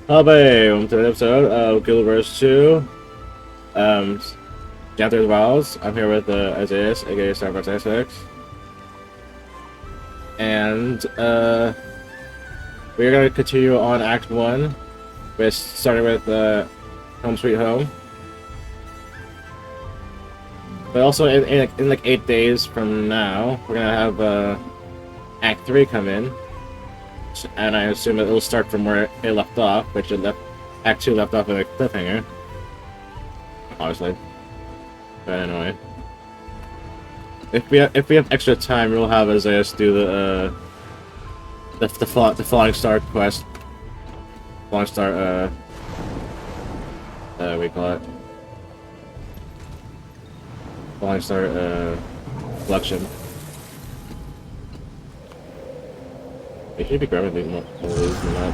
Hello, welcome to the episode of Guild Wars 2, um, Janthir's Vows. I'm here with Isaiah, aka Starbucks XX, and we're going to continue on Act 1, starting with Home Sweet Home. But also, in like 8 days from now, we're going to have Act 3 come in, and I assume it will start from where it left off, which Act 2 left off with a cliffhanger, obviously. But anyway. If we have extra time, we'll have Isaiah do the Falling Star quest. Falling Star we call it Falling Star collection. We should be grabbing more of these than that.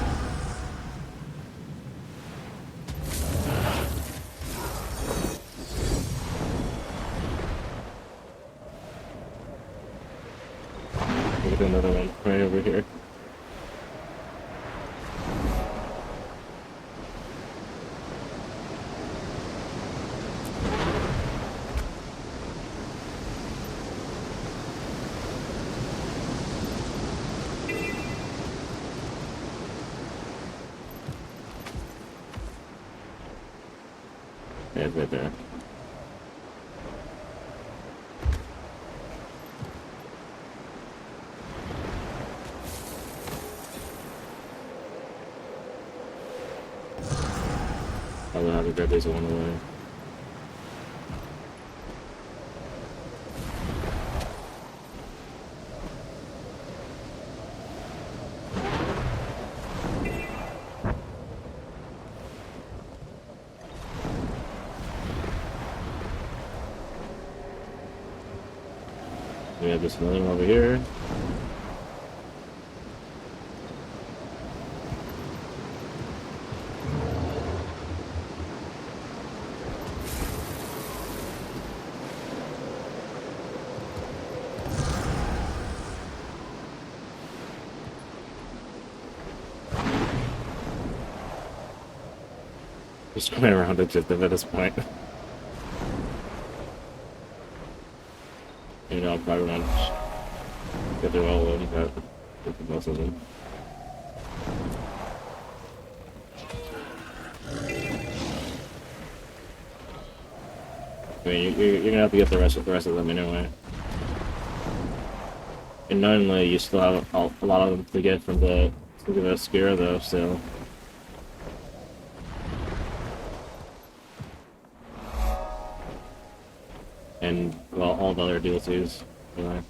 We'll get another one right over here. Yeah, it's right there. I'll have to grab these along the way. We have this another one over here. Just going around objective at this point. You know, I'll probably not get through all of them, but get through most of them. I mean, you're gonna have to get the rest of them anyway. And knowingly, you still have a lot of them to get from the Skira though, still. And well, all the other DLCs. Anyway.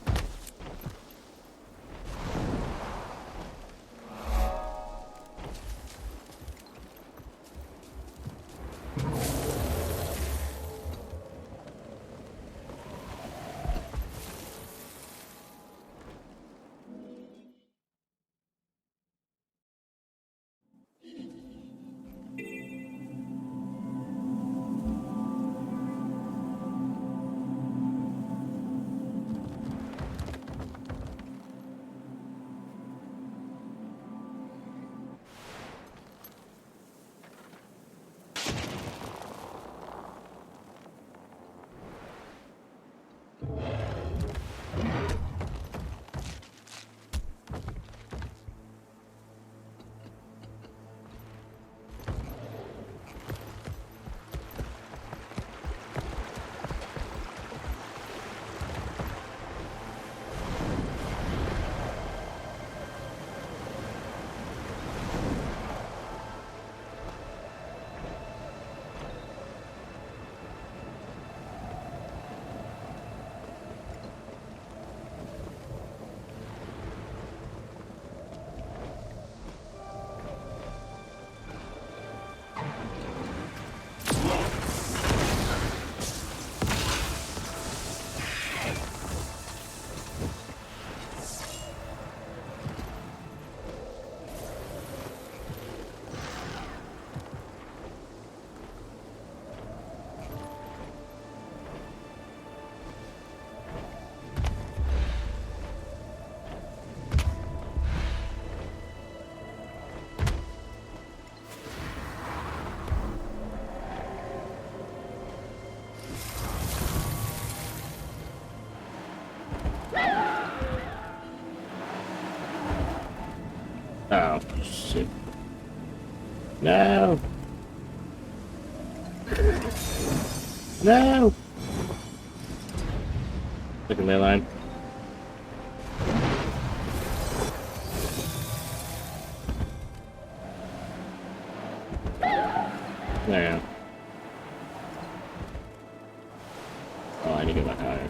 No! No! Look at my line. There you go. Oh, I need to get back higher.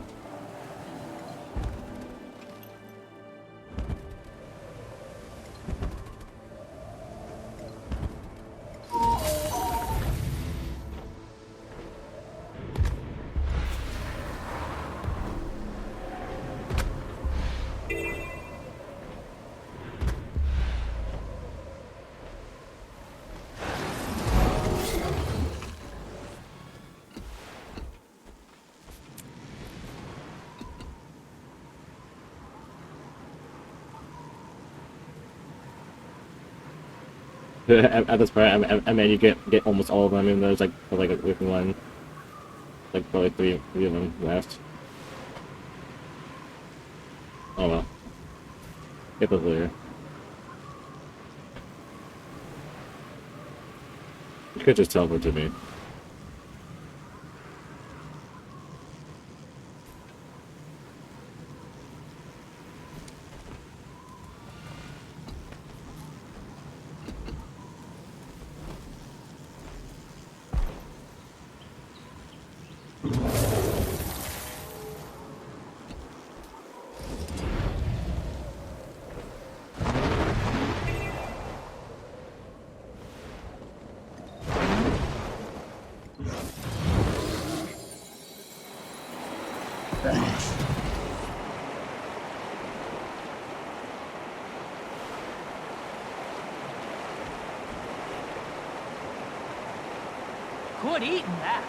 At this point, I mean, you get almost all of them, and there's like one, like probably three of them left. Oh well, get those later. You could just teleport to me. Quit eating that.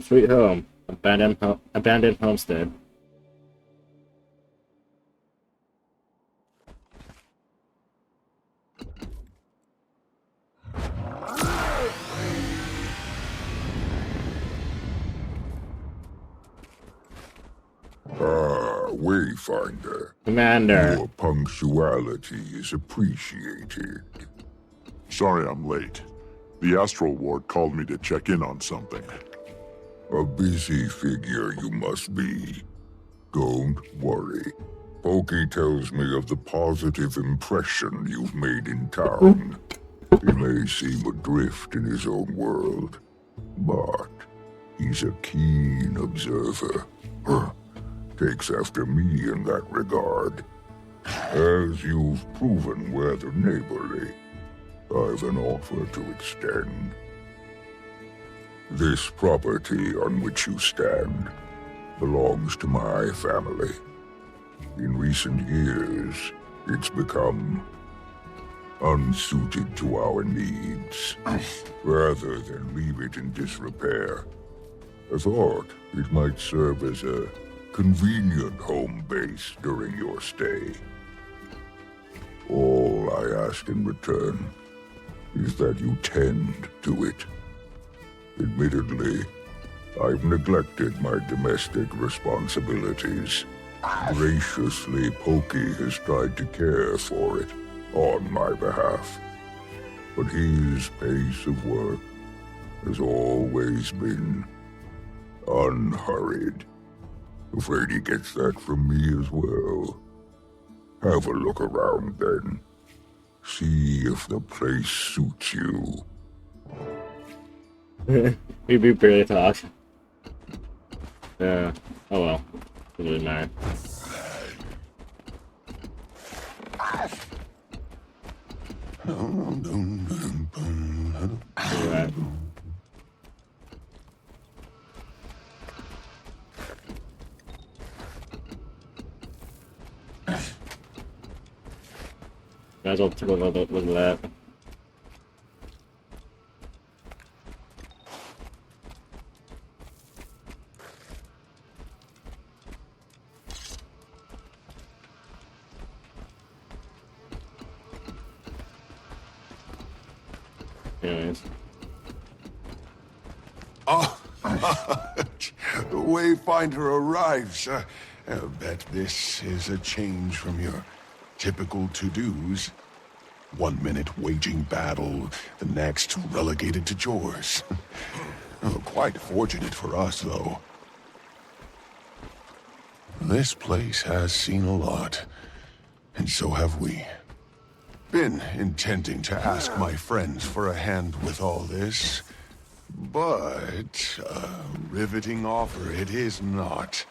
Sweet home, abandoned homestead. Wayfinder. Commander. Your punctuality is appreciated. Sorry I'm late. The Astral Ward called me to check in on something. A busy figure you must be. Don't worry. Pokey tells me of the positive impression you've made in town. He may seem adrift in his own world, but he's a keen observer. Takes after me in that regard. As you've proven rather neighborly, I've an offer to extend. This property on which you stand belongs to my family. In recent years, it's become unsuited to our needs. Rather than leave it in disrepair, I thought it might serve as a convenient home base during your stay. All I ask in return is that you tend to it. Admittedly, I've neglected my domestic responsibilities. Graciously, Pokey has tried to care for it on my behalf. But his pace of work has always been unhurried. Afraid he gets that from me as well. Have a look around then. See if the place suits you. We barely talk. Yeah. Oh well. Doesn't really matter. Alright. Might as well take a look at that. Anyways. Oh, the Wayfinder arrives. I bet this is a change from your typical to-dos. 1 minute waging battle, the next relegated to chores. Oh, quite fortunate for us, though. This place has seen a lot, and so have we. Been intending to ask my friends for a hand with all this, but a riveting offer it is not.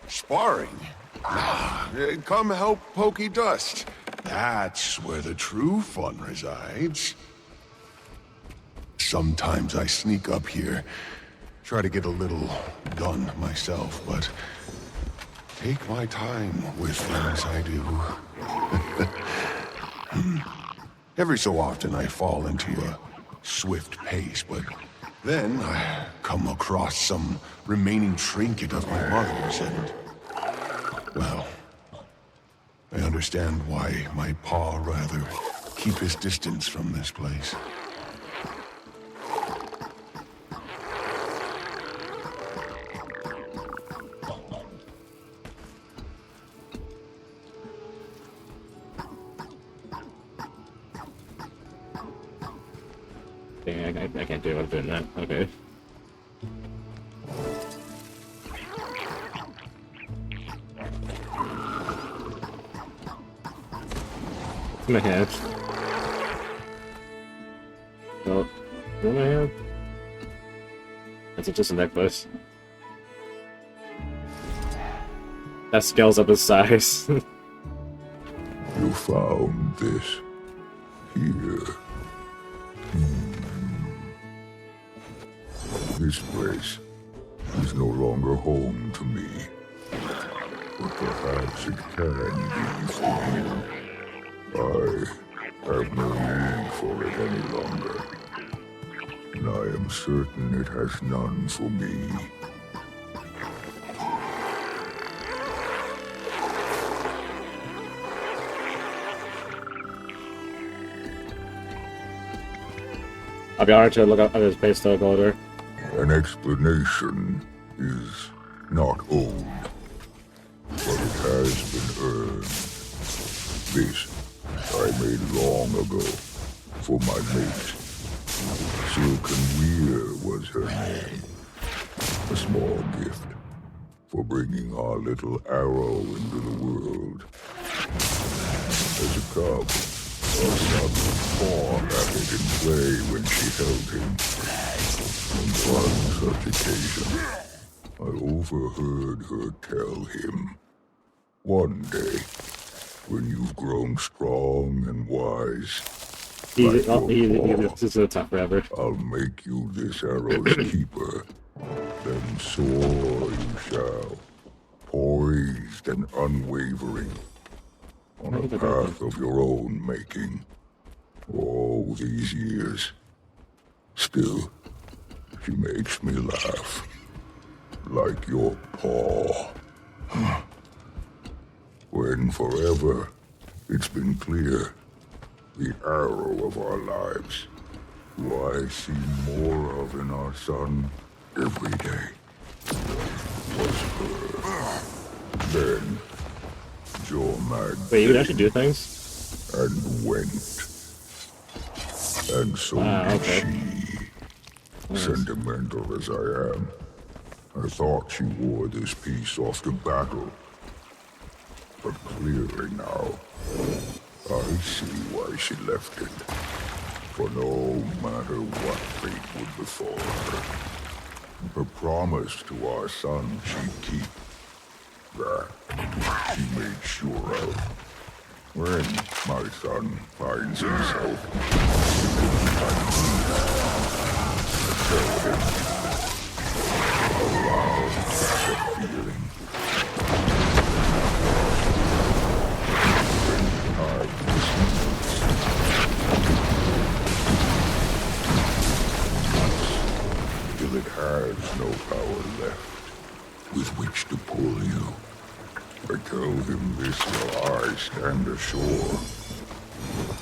Sparring? Come help Pokey Dust. That's where the true fun resides. Sometimes I sneak up here, try to get a little done myself, but take my time with things I do. Every so often I fall into a swift pace, but then I come across some remaining trinket of my mother's and, well, I understand why my paw rather keep his distance from this place. Dang, I can't do it. I'm doing that. Okay. My hand. Oh, what do I have? That's just a necklace. That scales up his size. You found this here. This place is no longer home to me. But perhaps it can be for you. I have no need for it any longer. And I am certain it has none for me. I'll be honored to look up his base dog order. An explanation is not owed, but it has been earned. This I made long ago for my mate. Silken Weir was her name. A small gift for bringing our little arrow into the world. As a cub, our son paw had it in play when she held him. On one such occasion, I overheard her tell him, "One day, when you've grown strong and wise, This is a tough forever. I'll make you this arrow's keeper. Then soar you shall, poised and unwavering, on a path of your own making. All these years, still, she makes me laugh, like your paw. When forever, it's been clear, the arrow of our lives, who I see more of in our son every day, was her. Then, Jormag Wait, you can actually do things? and went. And so did okay. she. Nice. Sentimental as I am, I thought she wore this piece off to battle. But clearly now, I see why she left it. For no matter what fate would befall her, her promise to our son she'd keep. That she made sure of. When my son finds himself, tell him, allow the feeling. Till it has no power left with which to pull you. I tell him this while I stand ashore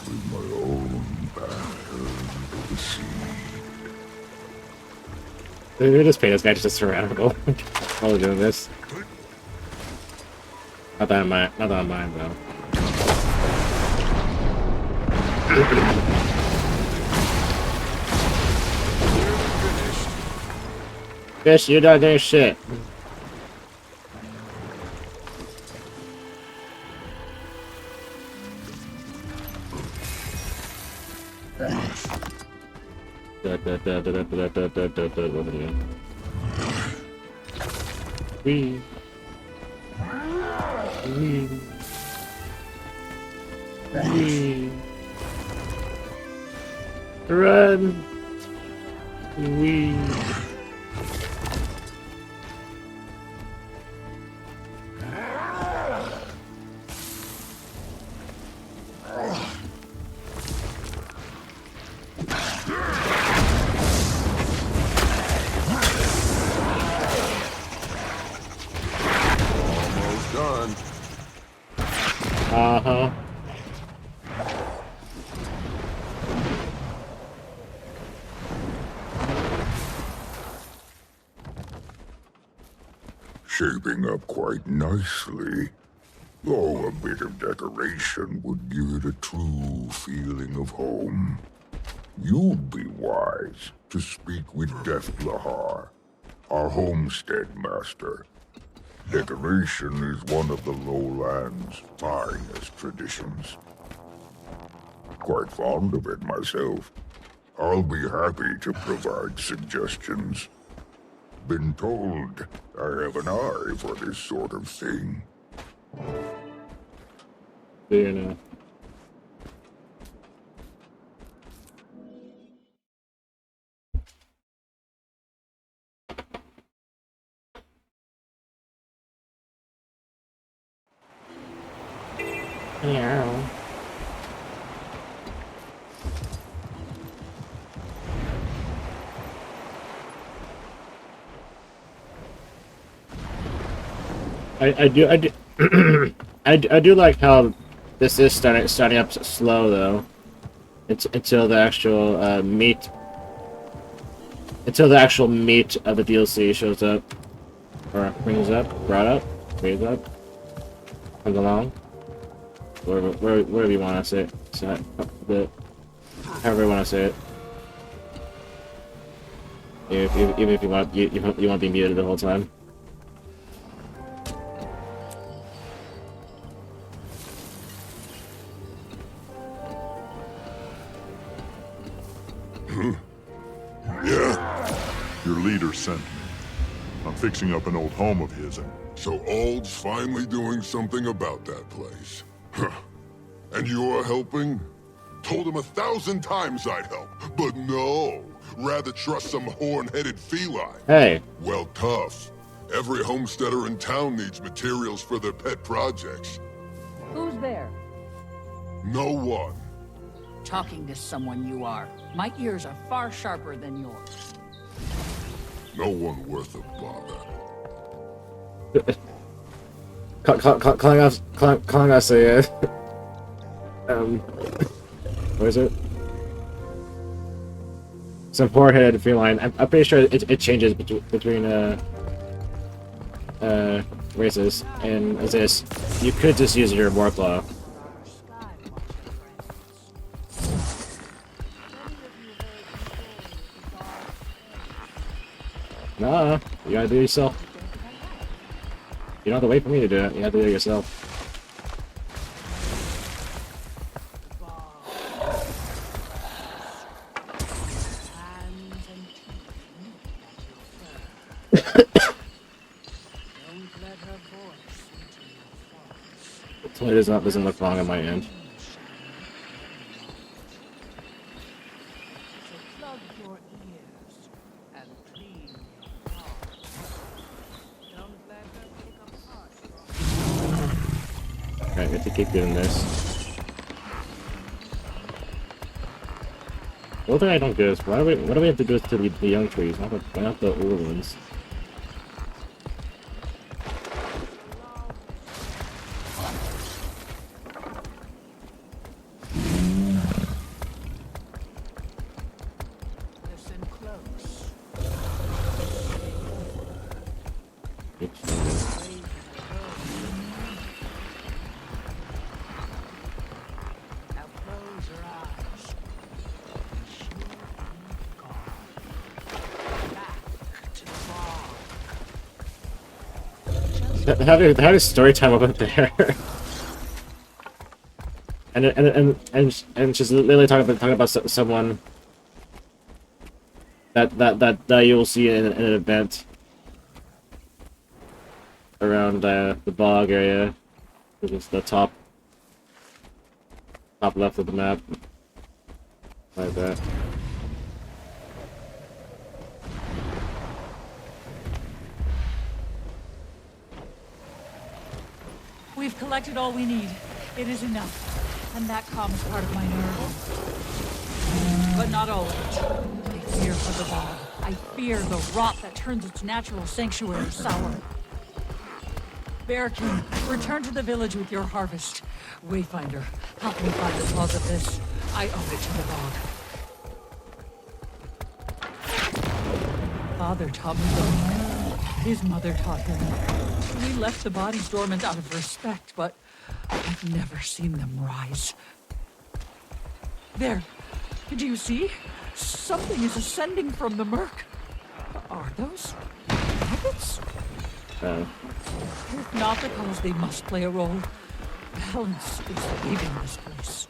with my own battered seed. We just pay this guy just a surroundable while we're doing this. Not that I mind though. Fish, you're not doing shit. Wee. Wee. Wee. Run. Wee. Almost done. Uh-huh. Shaping up quite nicely. Though a bit of decoration would give it a true feeling of home. You'd be wise to speak with Death Lahar, our homestead master. Decoration is one of the lowlands' finest traditions. Quite fond of it myself. I'll be happy to provide suggestions. Been told I have an eye for this sort of thing. Fair enough. Yeah. I do I do like how this is starting up slow though. It's until the actual meat of the DLC shows up or brought up, comes along. Wherever you want to say it. However you want to say it. Even if you want to be muted the whole time. Yeah? Your leader sent me. I'm fixing up an old home of his and... So Ald's finally doing something about that place. Huh. And you're helping? Told him 1,000 times I'd help, but no. Rather trust some horn-headed feline. Hey. Well, tough. Every homesteader in town needs materials for their pet projects. Who's there? No one. Talking to someone you are. My ears are far sharper than yours. No one worth a bother. Calling us a what is it? Some poor-headed feline. I'm pretty sure it changes between races. And as this, you could just use your Warclaw. Nah, you gotta do it yourself. You don't have to wait for me to do it. You have to do it yourself. It doesn't look wrong on my end. Okay, we have to keep doing this. The other thing I don't get is what do we have to do to the young trees, not the old ones? having story time over there. and she's literally talking about someone that you'll see in an event around the bog area, which is the top left of the map, like that. We've collected all we need. It is enough. And that calms part of my nerve. But not all of it. I fear for the bog. I fear the rot that turns its natural sanctuary sour. Bear King, return to the village with your harvest. Wayfinder, help me find the cause of this. I owe it to the bog. Father taught me the man. His mother taught him. We left the bodies dormant out of respect, but I've never seen them rise. There. Do you see? Something is ascending from the murk. Are those rabbits? If not the cause, they must play a role. Balance is leaving this place.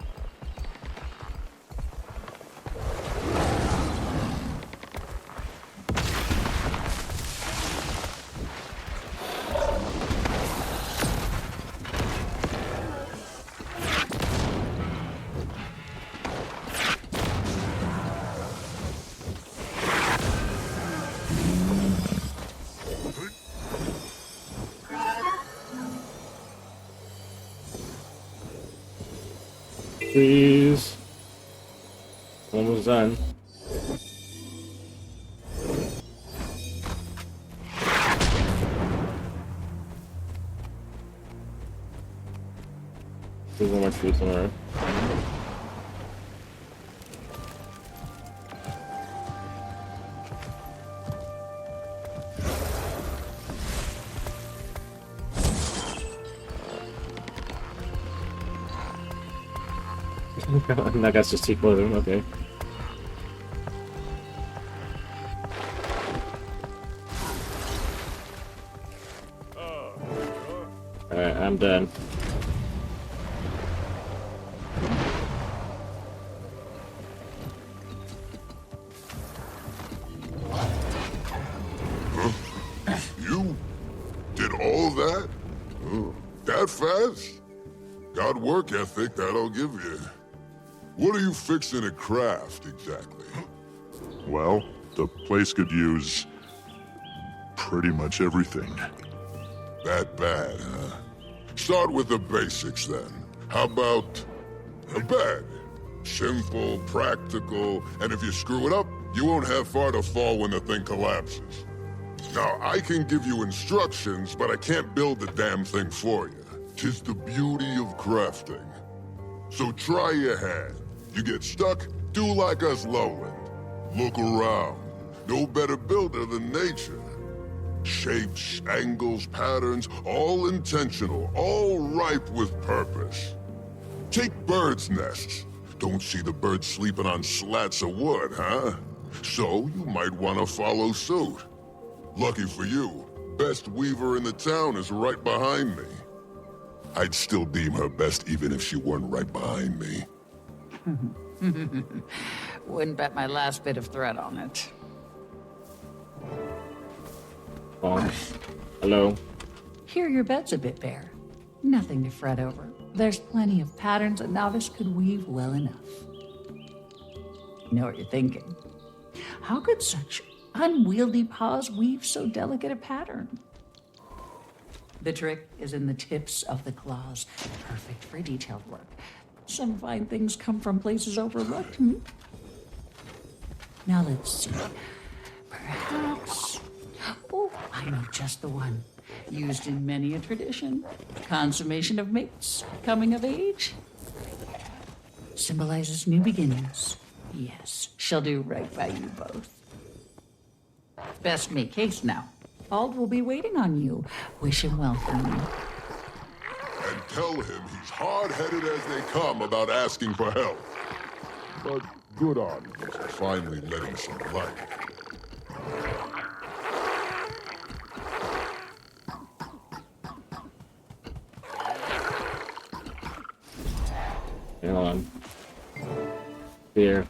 Please. Almost done. There's no more trees somewhere. That guy's just T-clothing, okay. Alright, I'm done. You did all that? That fast? Got work ethic, that I'll give you. What are you fixing to craft, exactly? Well, the place could use pretty much everything. That bad, huh? Start with the basics, then. How about a bed? Simple, practical, and if you screw it up, you won't have far to fall when the thing collapses. Now, I can give you instructions, but I can't build the damn thing for you. 'Tis the beauty of crafting. So try your hand. You get stuck, do like us lowland. Look around. No better builder than nature. Shapes, angles, patterns, all intentional, all ripe with purpose. Take birds' nests. Don't see the birds sleeping on slats of wood, huh? So you might want to follow suit. Lucky for you, best weaver in the town is right behind me. I'd still deem her best even if she weren't right behind me. Wouldn't bet my last bit of thread on it. Oh. Hello. Here your bed's a bit bare. Nothing to fret over. There's plenty of patterns a novice could weave well enough. You know what you're thinking. How could such unwieldy paws weave so delicate a pattern? The trick is in the tips of the claws, perfect for detailed work. Some fine things come from places overlooked, Now let's see. Perhaps... Oh, I know just the one. Used in many a tradition. Consummation of mates, coming of age. Symbolizes new beginnings. Yes, she'll do right by you both. Best make haste now. Ald will be waiting on you. Wish him well for me. And tell him he's hard-headed as they come about asking for help. But good on him for finally letting some light. Hold on. Here.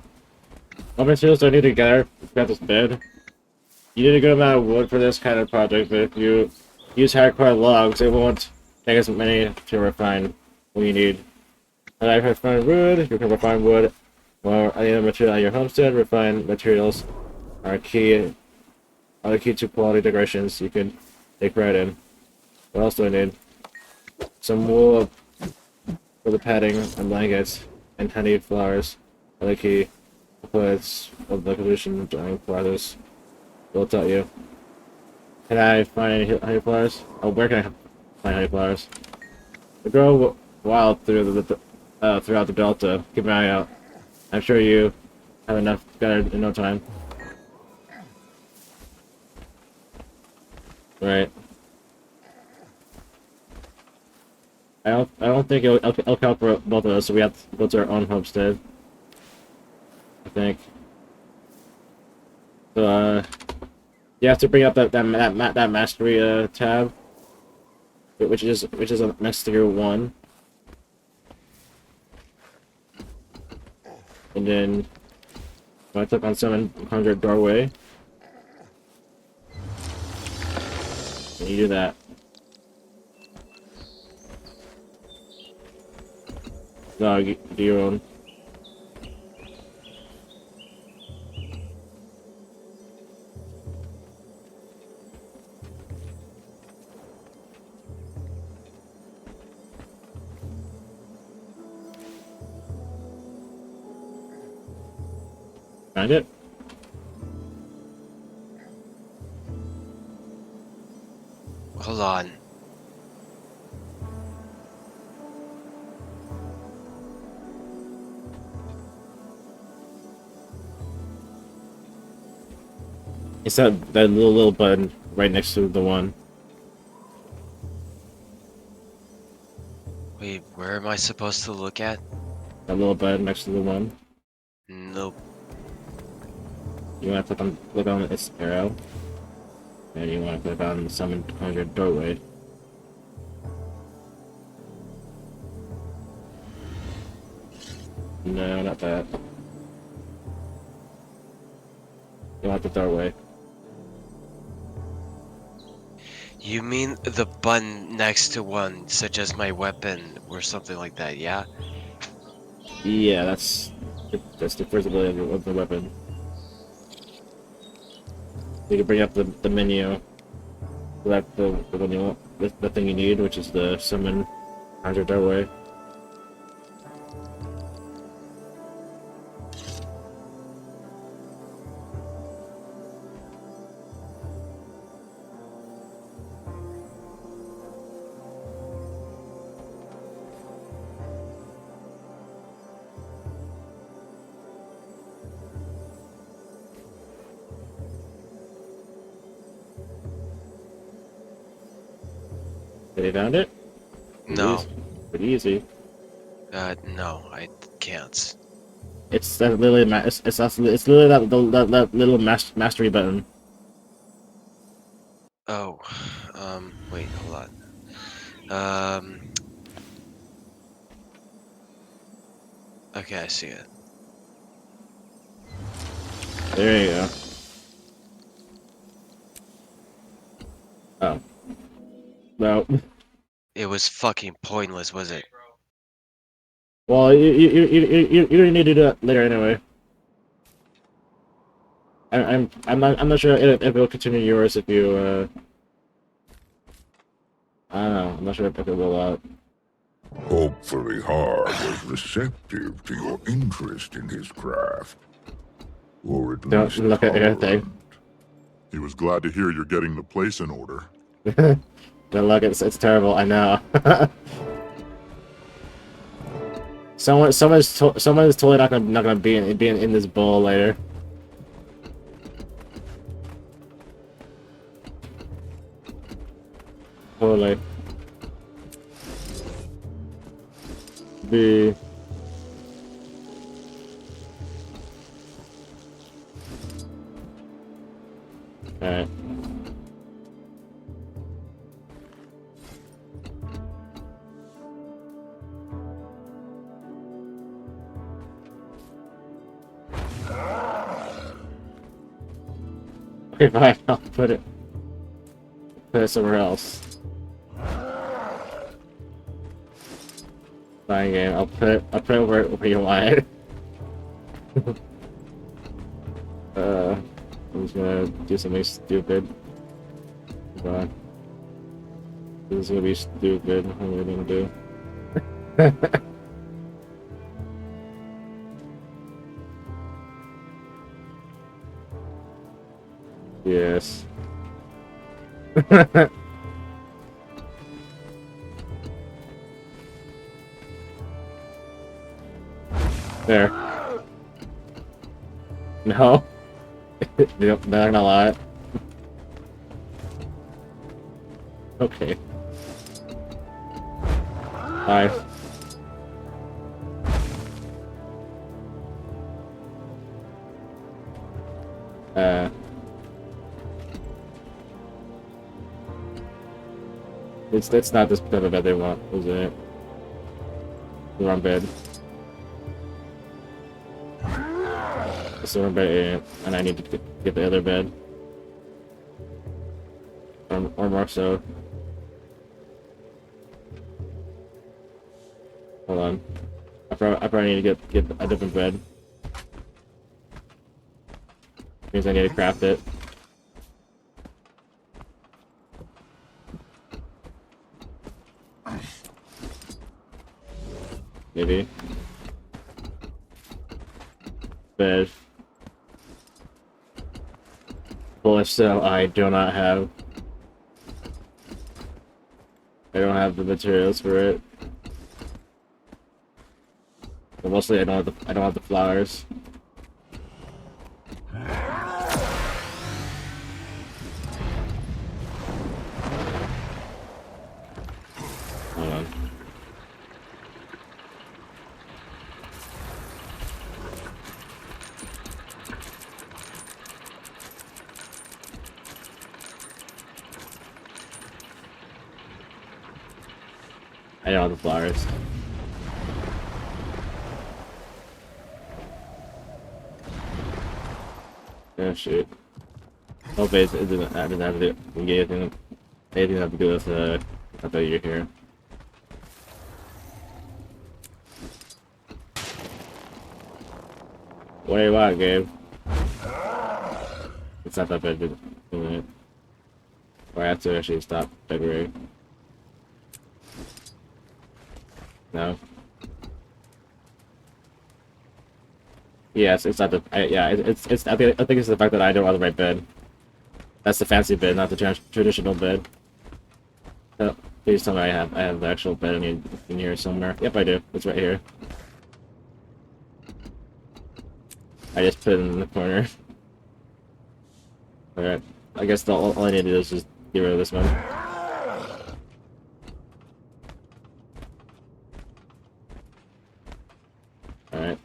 What materials do I need to gather? Got this bed. You need a good amount of wood for this kind of project, but if you use hardcore logs, it won't take as many to refine what you need. And I've refined wood, you can refine wood, or any other material at your homestead. Refined materials are the key to quality decorations you can take pride in. What else do I need? Some wool for the padding and blankets, and honey flowers are the key components of the competition during process. We'll tell you. Can I find any honey flowers? Oh, where can I find honey flowers? They grow wild throughout the delta. Keep an eye out. I'm sure you have enough gathered in no time. Right. I don't think it'll count for both of us, so we have to go to our own homestead. I think. So you have to bring up that mastery tab, which is a mastery 1, and then when I click on 700 doorway, and you do that. No, you do your own. Find it? Hold on. It's that little button right next to the one. Wait, where am I supposed to look at? That little button next to the one. Nope. You want to click on its arrow, and you want to click on the 700 doorway. No, not that. You want the doorway. You mean the button next to one, such as my weapon or something like that, yeah? Yeah, that's the first ability of the weapon. You can bring up the menu, select the one you want, the thing you need, which is the 700 doorway. Have you found it? No. Pretty easy. No, I can't. It's that literally it's literally that little mastery button. Oh, wait, hold on. Okay, I see it. There you go. Oh. No. It was fucking pointless, was it? Well, you don't need to do that later anyway. I'm not sure if it'll continue yours if you I don't know. I'm not sure if it will Hopefully Har was receptive to your interest in his craft. Or at don't least look at tolerant. anything. He was glad to hear you're getting the place in order. Don't look, it's terrible. I know. Someone's totally not gonna be in this bowl later. Totally. B. Alright. Okay, fine. I'll put it somewhere else. Fine game. I'll put it where you want it. I'm just gonna do something stupid. Come on. This is gonna be stupid. What am I gonna do? Yes. There. No. Yep, not gonna lie. Okay. Bye. It's not this type of bed they want, is it? The wrong bed. It's the wrong bed, and I need to get the other bed. Or more so. Hold on. I probably need to get a different bed. Means I need to craft it. Maybe. Bed. Well, if so, I do not have. I don't have the materials for it. But mostly, I don't have the flowers. Hold on. I don't have the flowers. Oh shoot. Hope it didn't have to get anything have to do with I thought you're here. What do you want, Gabe? It's not that bad, isn't it? Or I have to actually stop February. No. Yes, it's not the. It's. I think it's the fact that I don't have the right bed. That's the fancy bed, not the traditional bed. Oh, please tell me I have the actual bed in here somewhere. Yep, I do. It's right here. I just put it in the corner. Alright. I guess all I need to do is just get rid of this one. Alright.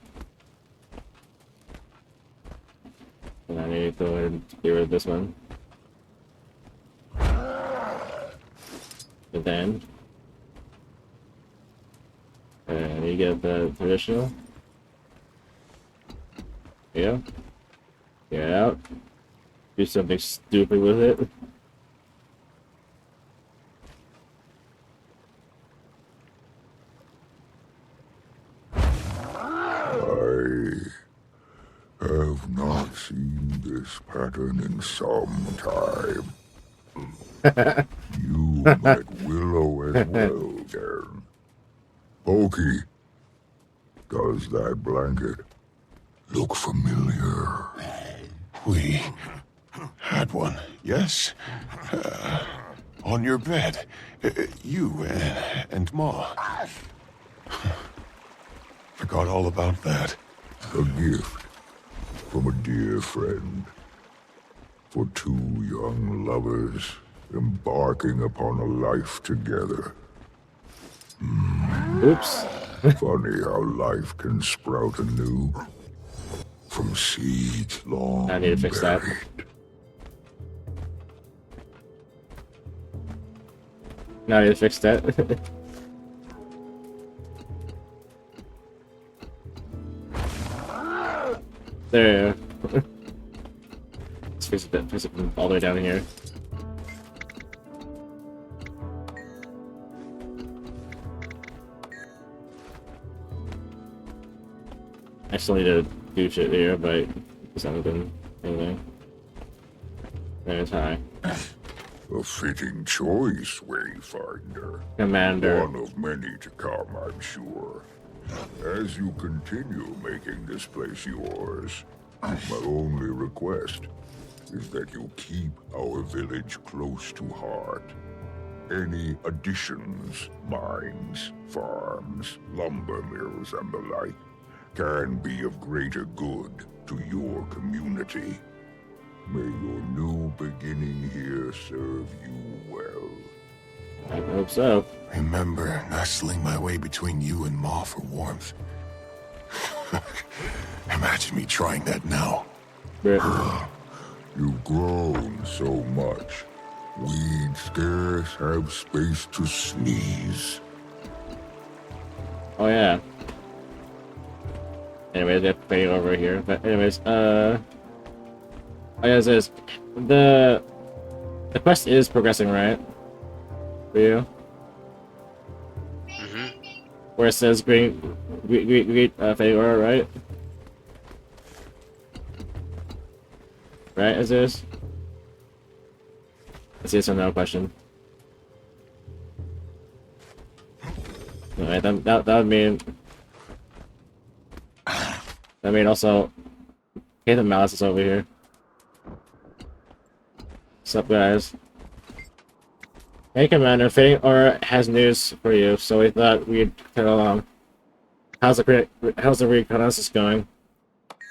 And I need to go ahead and get rid of this one. And then I need to get the traditional. Yeah. Get out. Do something stupid with it. I have not seen this pattern in some time. You met Willow as well, Darren. Pokey, does that blanket look familiar? We had one, yes? On your bed. You and Ma. Forgot all about that. A gift from a dear friend. For two young lovers embarking upon a life together. Oops. Funny how life can sprout anew from seeds long I need to fix that. buried. Now I need to fix that. There you go. fix it from all the way down here. I still need to do shit here, but it's not been anything. There's high. A fitting choice, Wayfinder. Commander. One of many to come, I'm sure. As you continue making this place yours, my only request is that you keep our village close to heart. Any additions, mines, farms, lumber mills, and the like, can be of greater good to your community. May your new beginning here serve you well. I hope so. Remember nestling my way between you and Ma for warmth. Imagine me trying that now. You've grown so much. We'd scarce have space to sneeze. Oh yeah. Anyways, they have to pay over here. But anyways, oh yeah, it says the quest is progressing, right? For you? Where it says great Fedora, right? Right, is this? Let's see, it's another question. Alright, that would mean... That mean also... Okay, the mouse is over here. What's up, guys? Hey, Commander, Fedora has news for you, so we thought we'd get along. How's the reconnaissance going?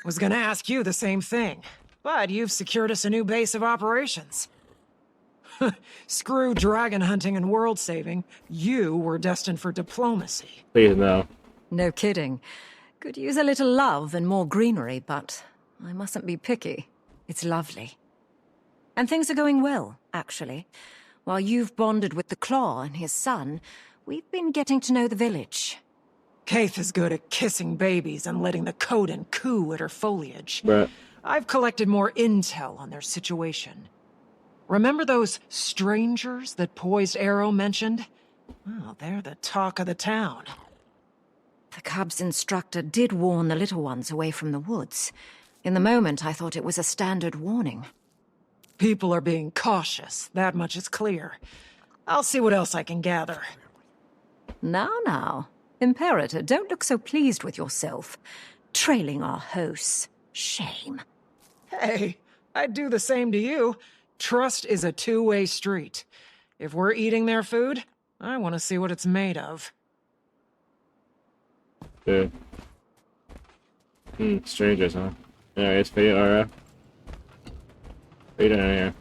Was gonna ask you the same thing, but you've secured us a new base of operations. Screw dragon hunting and world saving. You were destined for diplomacy. Please, no. No kidding. Could use a little love and more greenery, but I mustn't be picky. It's lovely. And things are going well, actually. While you've bonded with the Claw and his son, we've been getting to know the village. Kaith is good at kissing babies and letting the Coden coo at her foliage. But I've collected more intel on their situation. Remember those strangers that Poised Arrow mentioned? Well, they're the talk of the town. The cub's instructor did warn the little ones away from the woods. In the moment, I thought it was a standard warning. People are being cautious, that much is clear. I'll see what else I can gather. Now. Imperator, don't look so pleased with yourself. Trailing our hosts. Shame. Hey, I'd do the same to you. Trust is a two-way street. If we're eating their food, I want to see what it's made of. good. Strangers, huh? Yeah, it's Fedora. What are you doing here?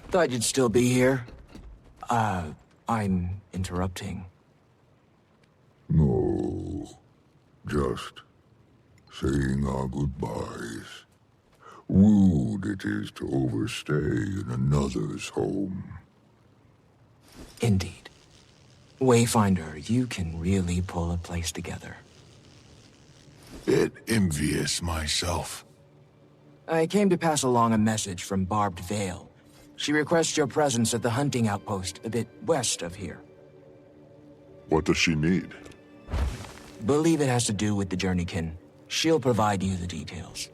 Thought you'd still be here. I'm interrupting. No, just saying our goodbyes. Rude it is to overstay in another's home. Indeed. Wayfinder, you can really pull a place together. Bit envious myself. I came to pass along a message from Barbed Vale. She requests your presence at the hunting outpost a bit west of here. What does she need? Believe it has to do with the Journeykin. She'll provide you the details.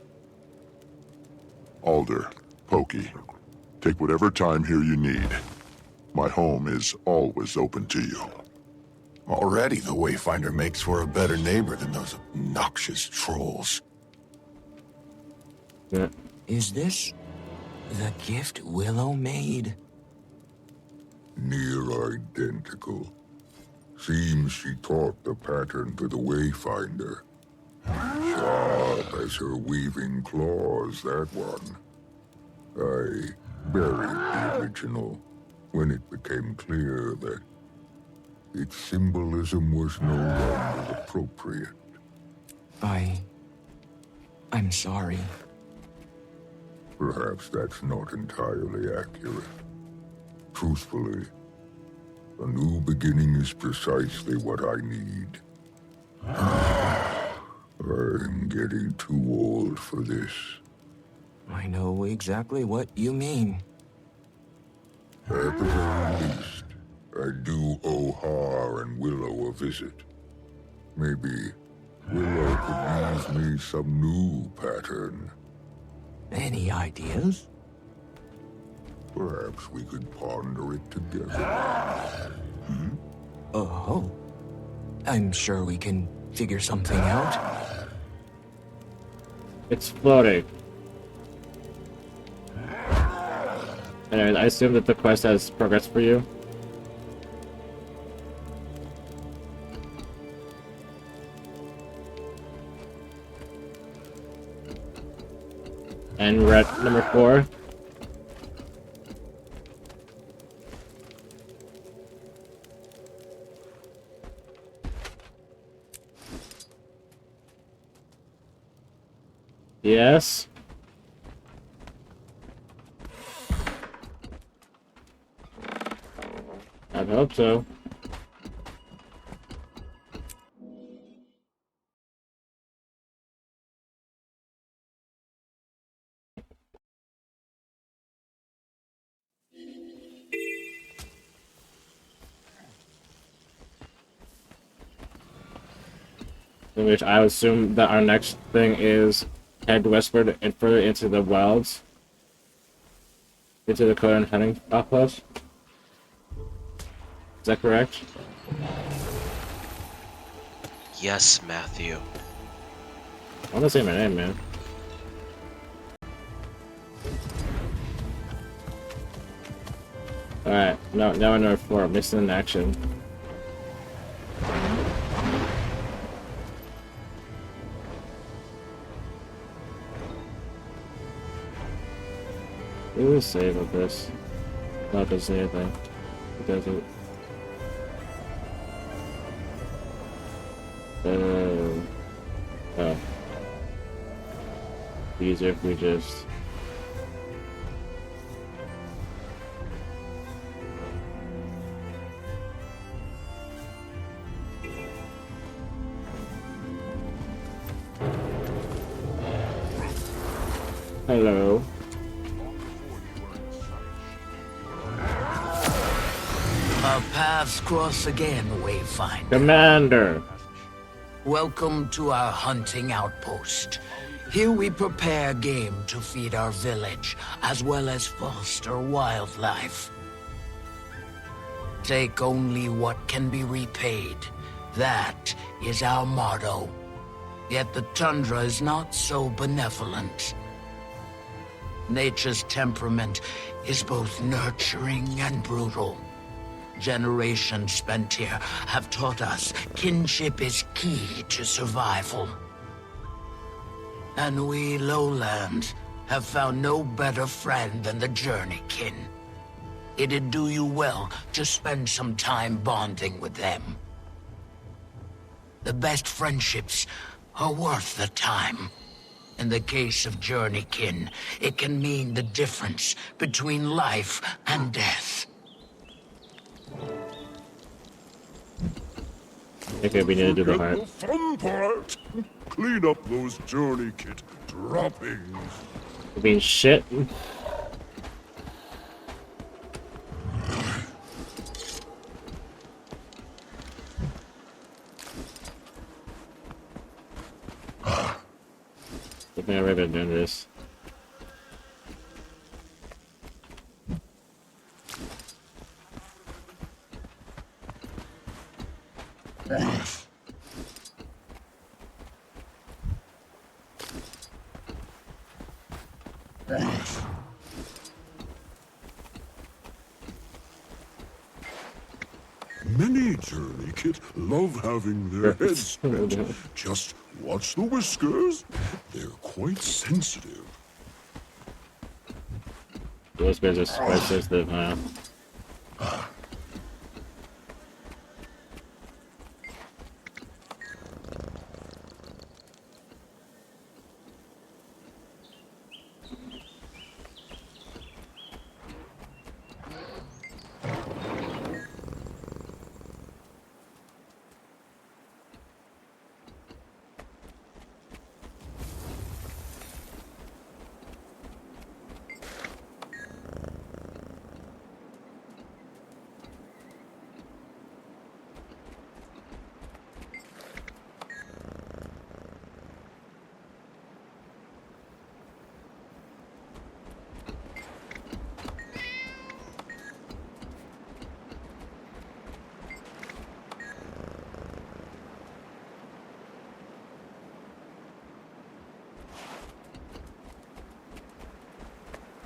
Alder, Pokey, take whatever time here you need. My home is always open to you. Already the Wayfinder makes for a better neighbor than those obnoxious trolls. Yeah. Is this the gift Willow made? Near identical. Seems she taught the pattern to the Wayfinder. Sharp as her weaving claws, that one. I buried the original when it became clear that its symbolism was no longer appropriate. I'm sorry. Perhaps that's not entirely accurate. Truthfully, a new beginning is precisely what I need. I'm getting too old for this. I know exactly what you mean. At the very least, I do owe Har and Willow a visit. Maybe Willow could use me some new pattern. Any ideas? Perhaps we could ponder it together. Oh. I'm sure we can figure something out. It's floating. Anyways, I assume that the quest has progressed for you. And we're at number 4. Yes. I hope so. In which I assume that our next thing is head westward and further into the wilds. Into the Conan hunting outpost. Is that correct? Yes, Matthew. I want to say my name, man. Alright, now I know 4. Missing in action. We will save of this. Not does anything. It doesn't. Oh. Easier if we just. Hello. Our paths cross again, Wayfinder. Commander! Welcome to our hunting outpost. Here we prepare game to feed our village, as well as foster wildlife. Take only what can be repaid. That is our motto. Yet the tundra is not so benevolent. Nature's temperament is both nurturing and brutal. Generations spent here have taught us kinship is key to survival. And we lowlands have found no better friend than the journeykin. It'd do you well to spend some time bonding with them. The best friendships are worth the time. In the case of journeykin, it can mean the difference between life and death. Okay, we need to do the heart. The fun part. Clean up those journey kit droppings. I mean, shit. I think I've already been doing this. Many journey kit love having their heads spent. Just watch the whiskers. They're quite sensitive. Those guys are quite sensitive, huh?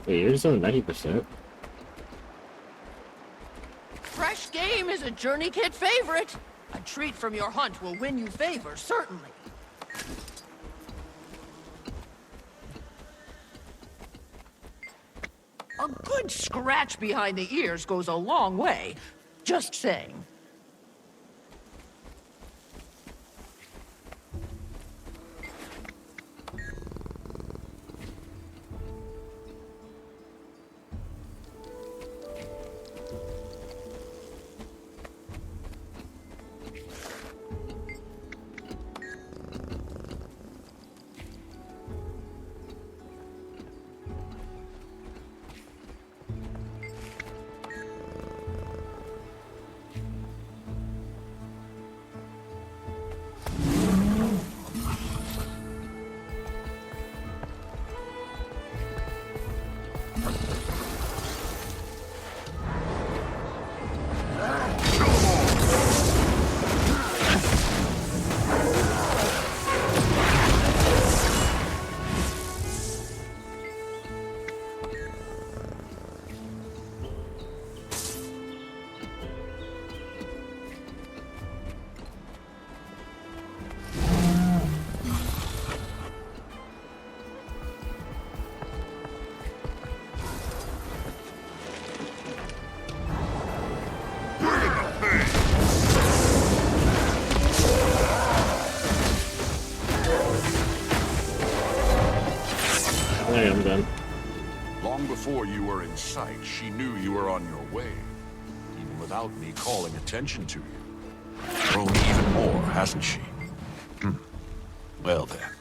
Wait, you're just on 90%. Fresh game is a Journey Kid favorite. A treat from your hunt will win you favor, certainly. A good scratch behind the ears goes a long way. Just saying. There, I'm done. Long before you were in sight, she knew you were on your way, even without me calling attention to you. Grown even more, hasn't she? Well then,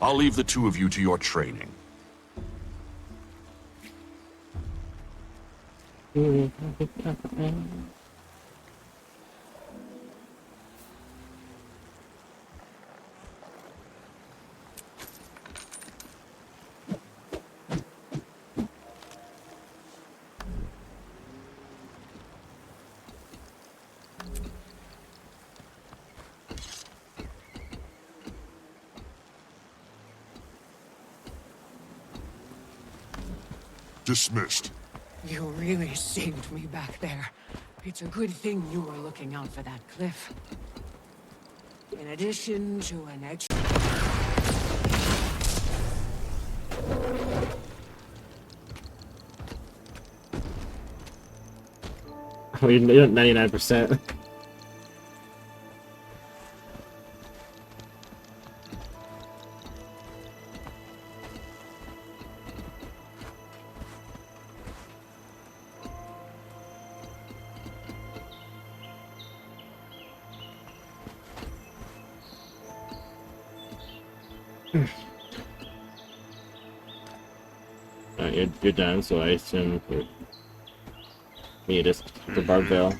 I'll leave the two of you to your training. Dismissed. You really saved me back there. It's a good thing you were looking out for that cliff. In addition to an extra... Oh, you're at 99%. You're done, so I assume for me it is the Barbell.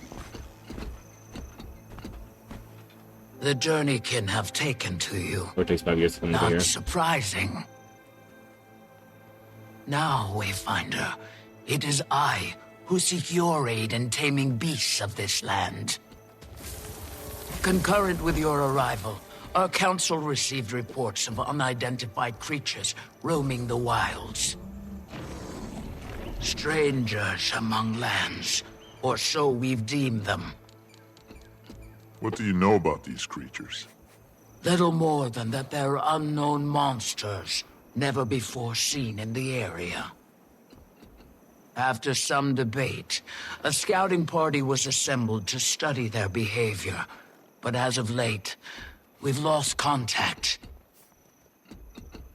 The Journeykin have taken to you. Or it takes 5 years to come over here. Not surprising. Now, Wayfinder, it is I who seek your aid in taming beasts of this land. Concurrent with your arrival, our council received reports of unidentified creatures roaming the wilds. Strangers among lands, or so we've deemed them. What do you know about these creatures? Little more than that they're unknown monsters, never before seen in the area. After some debate, a scouting party was assembled to study their behavior, but as of late, we've lost contact.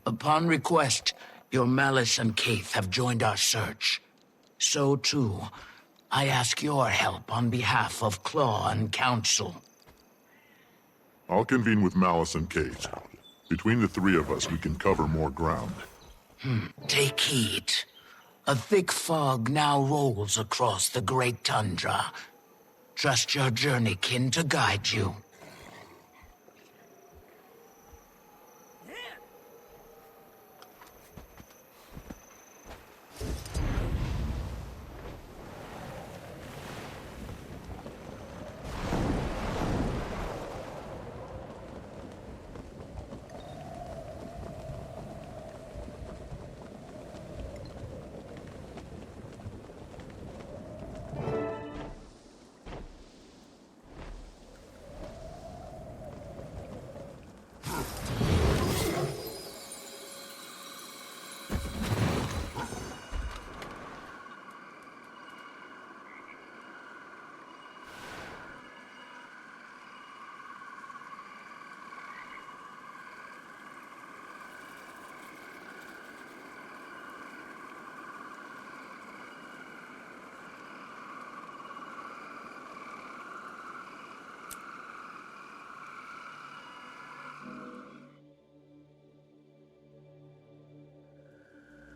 Upon request, your Malice and Keith have joined our search. So too, I ask your help on behalf of Claw and Council. I'll convene with Malice and Kate. Between the three of us, we can cover more ground. Take heed. A thick fog now rolls across the great tundra. Trust your Journeykin to guide you.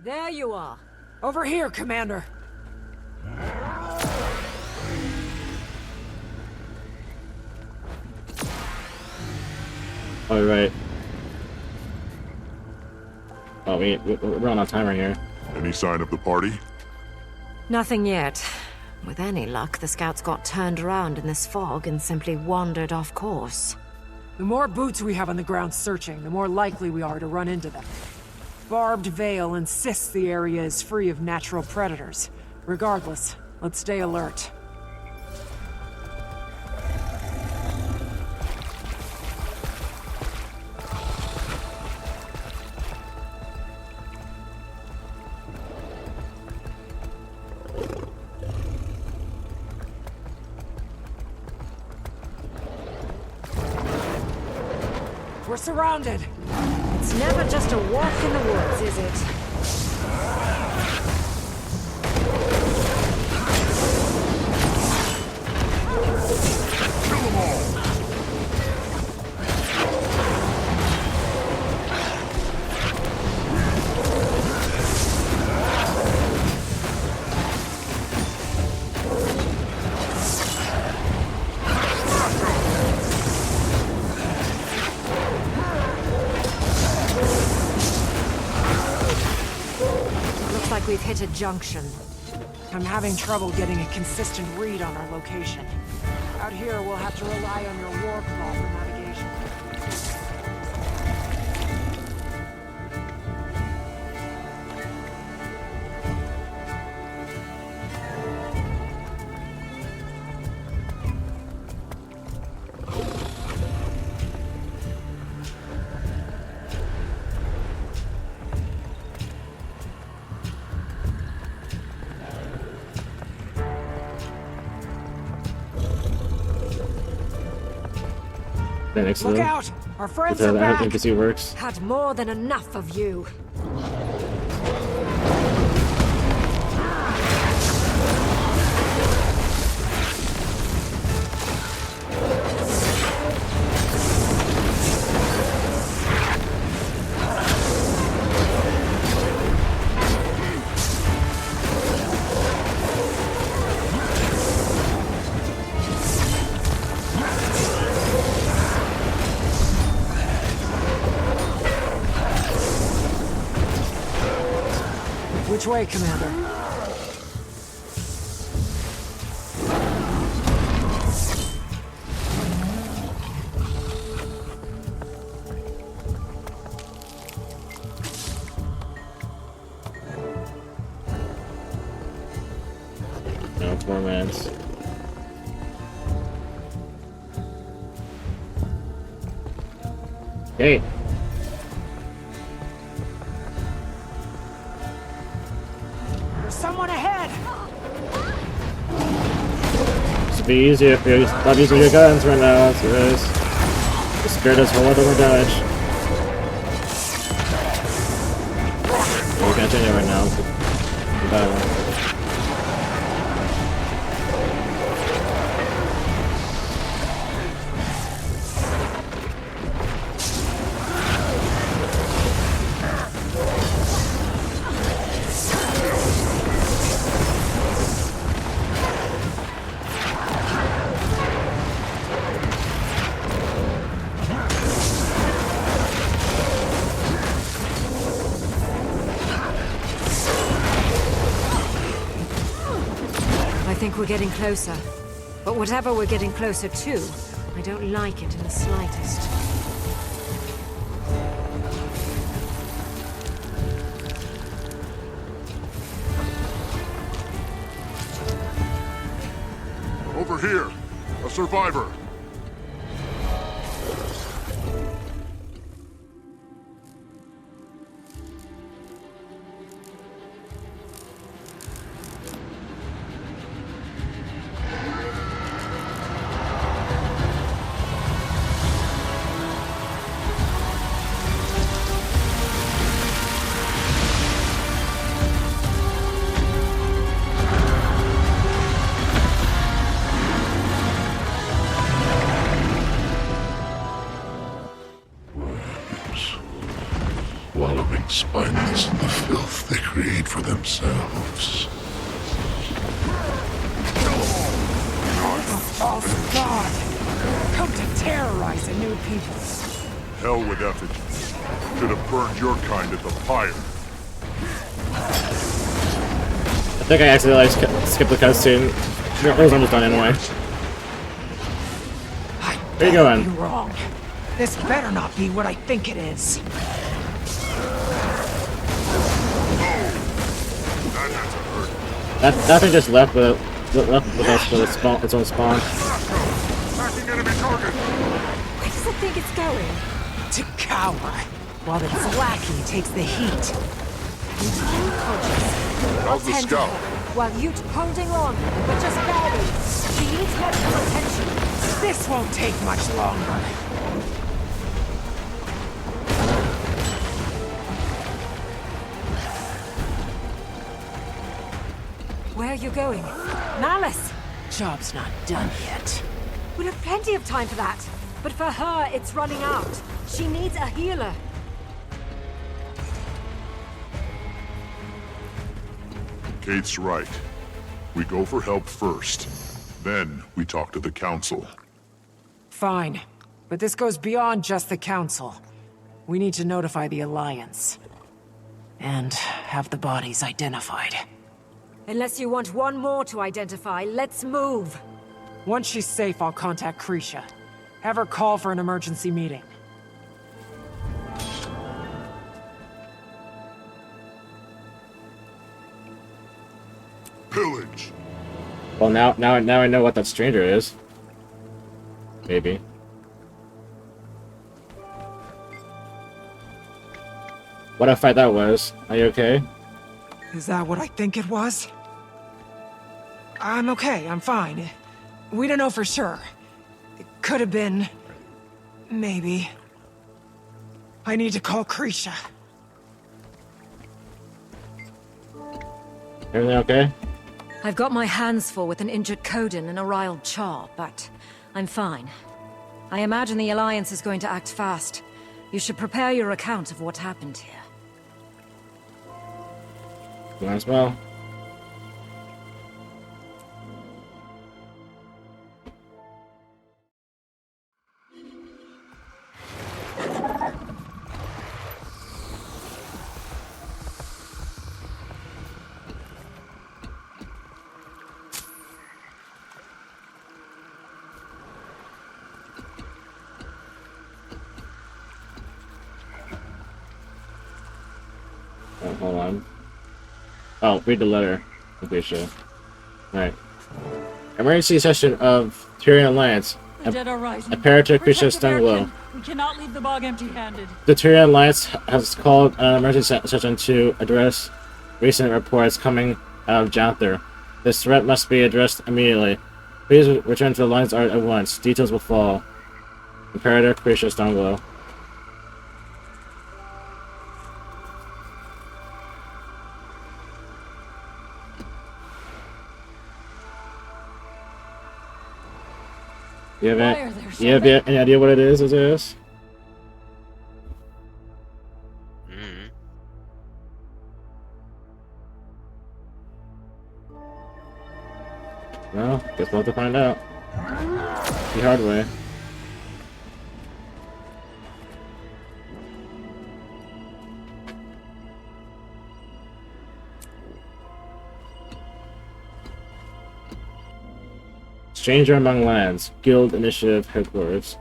There you are. Over here, Commander. Oh, right. Oh, we're on a timer here. Any sign of the party? Nothing yet. With any luck, the scouts got turned around in this fog and simply wandered off course. The more boots we have on the ground searching, the more likely we are to run into them. Barbed Veil insists the area is free of natural predators. Regardless, let's stay alert. We're surrounded! It's never just a walk in the woods, is it? Kill them all! Looks like we've hit a junction. I'm having trouble getting a consistent read on our location. Out here, we'll have to rely on your war claw for navigation. Next Look to out! Our friends That's are how back! NPC works. Had more than enough of you. Which way, Commander? No, poor man's. Hey. There's someone ahead! This would be easier if you stop using your guns right now. That's what it is. You scared us for more damage. We can't change it right now. It's a bad one. I think we're getting closer. But whatever we're getting closer to, I don't like it in the slightest. Over here! A survivor! wallowing spineless in the filth they create for themselves. False god! Come to terrorize a new people. Hell with effigies. Could have burned your kind at the pyre. I think I accidentally skipped the cutscene. It was almost done anyway. Where you going? You're wrong. This better not be what I think it is. That thing just left with us for its own spawn. Attacking enemy target. Where does it think it's going? To cower, while the Slacky takes the heat. He's unconscious. How's the Tend to scout? her while you holding on, but just barely. She needs medical attention. This won't take much longer. Where are you going? Malice! Job's not done yet. We'll have plenty of time for that. But for her, it's running out. She needs a healer. Kate's right. We go for help first. Then we talk to the council. Fine. But this goes beyond just the council. We need to notify the Alliance. And have the bodies identified. Unless you want one more to identify, let's move. Once she's safe, I'll contact Krisha. Have her call for an emergency meeting. Pillage! Well, now I know what that stranger is. Maybe. What a fight that was. Are you okay? Is that what I think it was? I'm okay, I'm fine. We don't know for sure. It could have been... maybe. I need to call Krisha. Everything okay? I've got my hands full with an injured Coden and a riled Char, but I'm fine. I imagine the Alliance is going to act fast. You should prepare your account of what happened here. Might as well. Oh, hold on. Oh, read the letter. Okay, sure. Alright. Emergency session of Tyrian Alliance. The dead are rising. Imperator Krisha Protect Stunglow. American. We cannot leave the bog empty-handed. The Tyrian Alliance has called an emergency session to address recent reports coming out of Janthir. This threat must be addressed immediately. Please return to the Alliance at once. Details will follow. Imperator Krisha Stunglow. You have any idea what it is, Azarius? Well, guess we'll have to find out. The hard way. Stranger Among Lands, Guild Initiative Headquarters.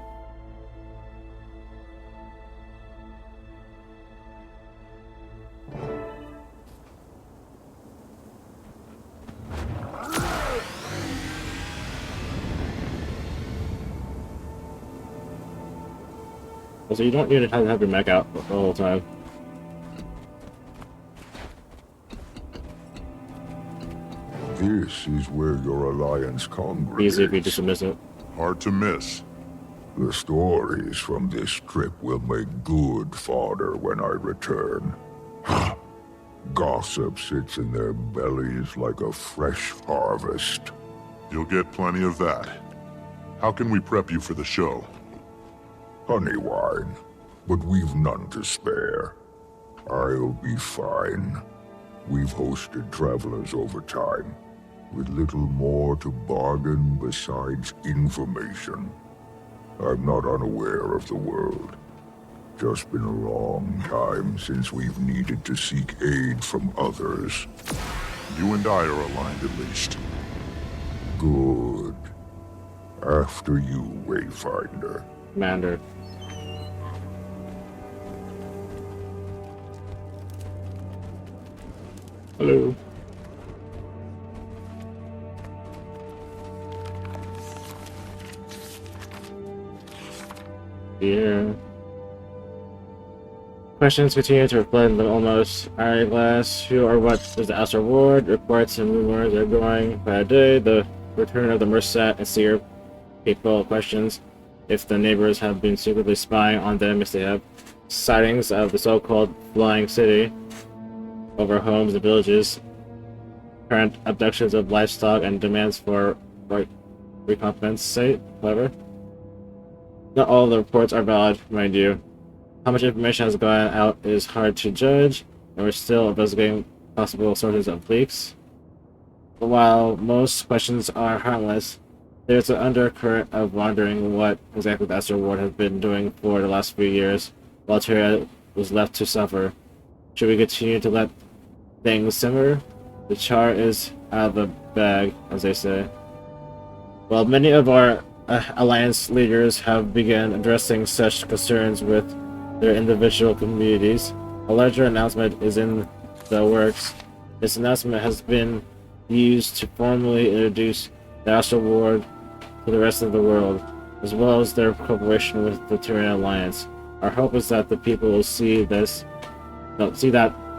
So you don't need to have your mech out the whole time. This is where your Alliance congregates. Easy if you just miss it. Hard to miss. The stories from this trip will make good fodder when I return. Gossip sits in their bellies like a fresh harvest. You'll get plenty of that. How can we prep you for the show? Honey wine, but we've none to spare. I'll be fine. We've hosted travelers over time, with little more to bargain besides information. I'm not unaware of the world. Just been a long time since we've needed to seek aid from others. You and I are aligned at least. Good. After you, Wayfinder. Commander. Hello. Yeah. Questions continue to reflect the almost hourglass. Who or what is the Astral Ward? Reports and rumors are growing by a day. The return of the Mercat and Seer people questions if the neighbors have been secretly spying on them, if they have sightings of the so-called Flying City over homes and villages, current abductions of livestock, and demands for recompensate, however. Not all the reports are valid, mind you. How much information has gone out is hard to judge, and we're still investigating possible sources of leaks. But while most questions are harmless, there's an undercurrent of wondering what exactly the Astral Ward has been doing for the last few years, while Tyria was left to suffer. Should we continue to let things simmer? The char is out of the bag, as they say. While many of our Alliance leaders have begun addressing such concerns with their individual communities, a larger announcement is in the works. This announcement has been used to formally introduce the Astral Ward to the rest of the world, as well as their cooperation with the Tyrian Alliance. Our hope is that the people will see that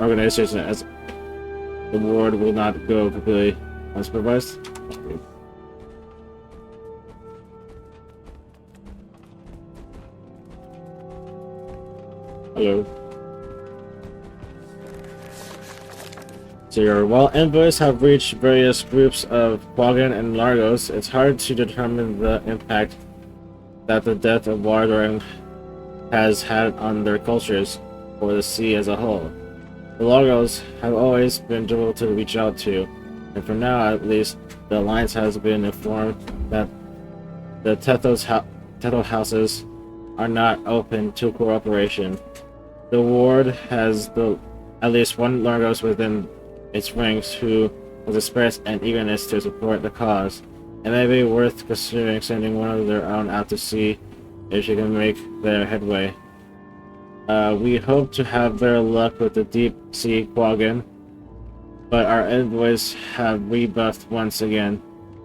organization as the ward will not go completely unsupervised. Hello. So while envoys have reached various groups of Quaggan and Largos, it's hard to determine the impact that the death of Wardoring has had on their cultures, or the sea as a whole. The Largos have always been difficult to reach out to, and for now at least, the Alliance has been informed that the Tethos houses are not open to cooperation. The ward has at least one Largos within its ranks who has expressed an eagerness to support the cause. It may be worth considering sending one of their own out to see if she can make their headway. We hope to have better luck with the deep sea Quaggan, but our envoys have rebuffed once again.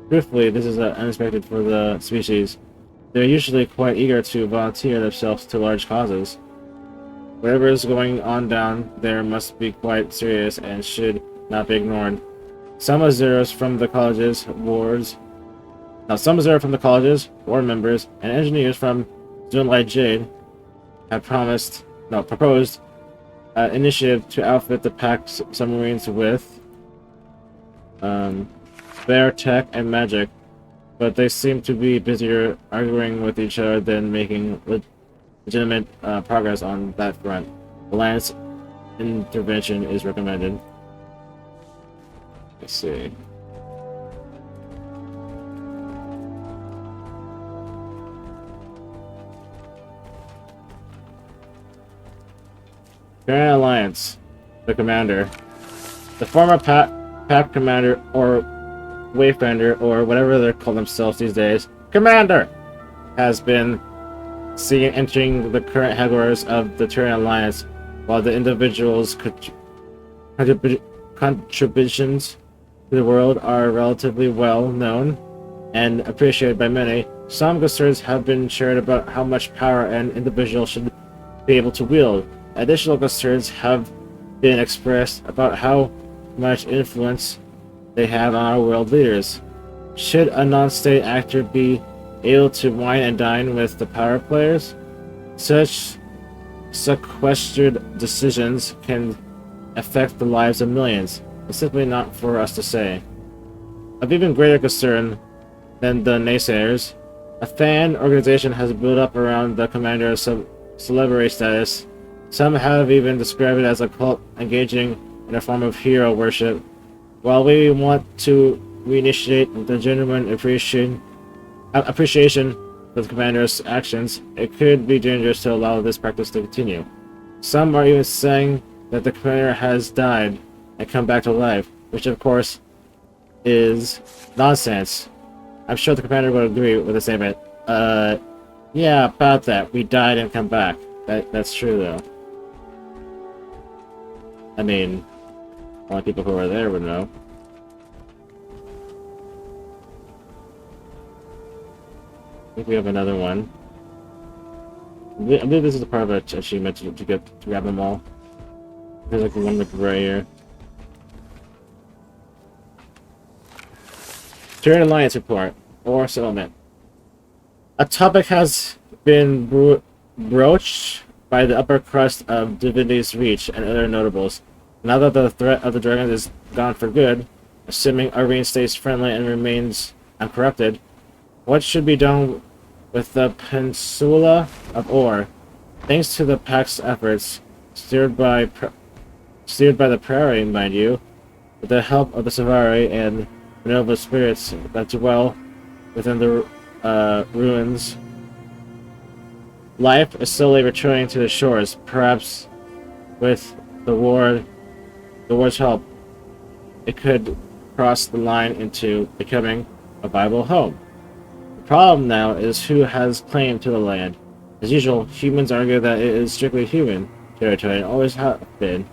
Truthfully, this is unexpected for the species. They're usually quite eager to volunteer themselves to large causes. Whatever is going on down there must be quite serious and should not be ignored. Some observers from the colleges, ward members, and engineers from Zoonlight Jade have proposed an initiative to outfit the packed submarines with bear tech and magic, but they seem to be busier arguing with each other than making legitimate progress on that front. Alliance intervention is recommended. Let's see. Tyrian Alliance, the commander. The former pack commander or wayfinder or whatever they call themselves these days, commander, has been seen entering the current headquarters of the Tyrian Alliance, while the individuals' contributions to the world are relatively well known and appreciated by many. Some concerns have been shared about how much power an individual should be able to wield. Additional concerns have been expressed about how much influence they have on our world leaders. Should a non-state actor be able to wine and dine with the power players? Such sequestered decisions can affect the lives of millions. It's simply not for us to say. Of even greater concern than the naysayers, a fan organization has built up around the commander's celebrity status Some have even described it as a cult engaging in a form of hero worship. While we want to reinitiate the genuine appreciation for the commander's actions, it could be dangerous to allow this practice to continue. Some are even saying that the commander has died and come back to life, which of course is nonsense. I'm sure the commander would agree with the statement. Yeah, about that. We died and come back. That's true, though. I mean, only people who were there would know. I think we have another one. I believe this is a part of an achievement to grab them all. There's like one with right here. Terran Alliance report or settlement. A topic has been broached by the upper crust of Divinity's Reach and other notables. Now that the threat of the dragons is gone for good, assuming Irene stays friendly and remains uncorrupted, what should be done with the Peninsula of Or? Thanks to the Pact's efforts, steered by the Prairie, mind you, with the help of the Savari and Nova spirits that dwell within the ruins, life is slowly returning to the shores. Perhaps with the war's help, it could cross the line into becoming a viable home. The problem now is who has claim to the land. As usual, humans argue that it is strictly human territory and always have been,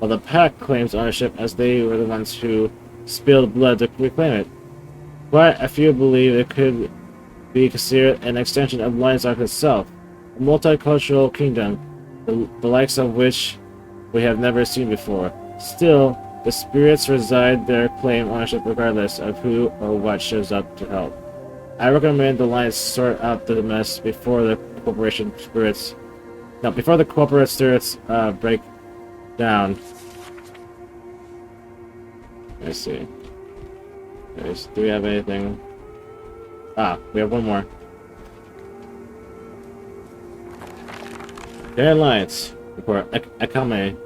while the Pact claims ownership as they were the ones who spilled blood to reclaim it. Quite a few believe it could be considered an extension of Lion's Ark itself, a multicultural kingdom, the likes of which we have never seen before. Still, the spirits reside there, claim ownership regardless of who or what shows up to help. I recommend the Lions sort out the mess before the corporate spirits break down. Let's see. Do we have anything? We have one more. The Alliance report. Akame.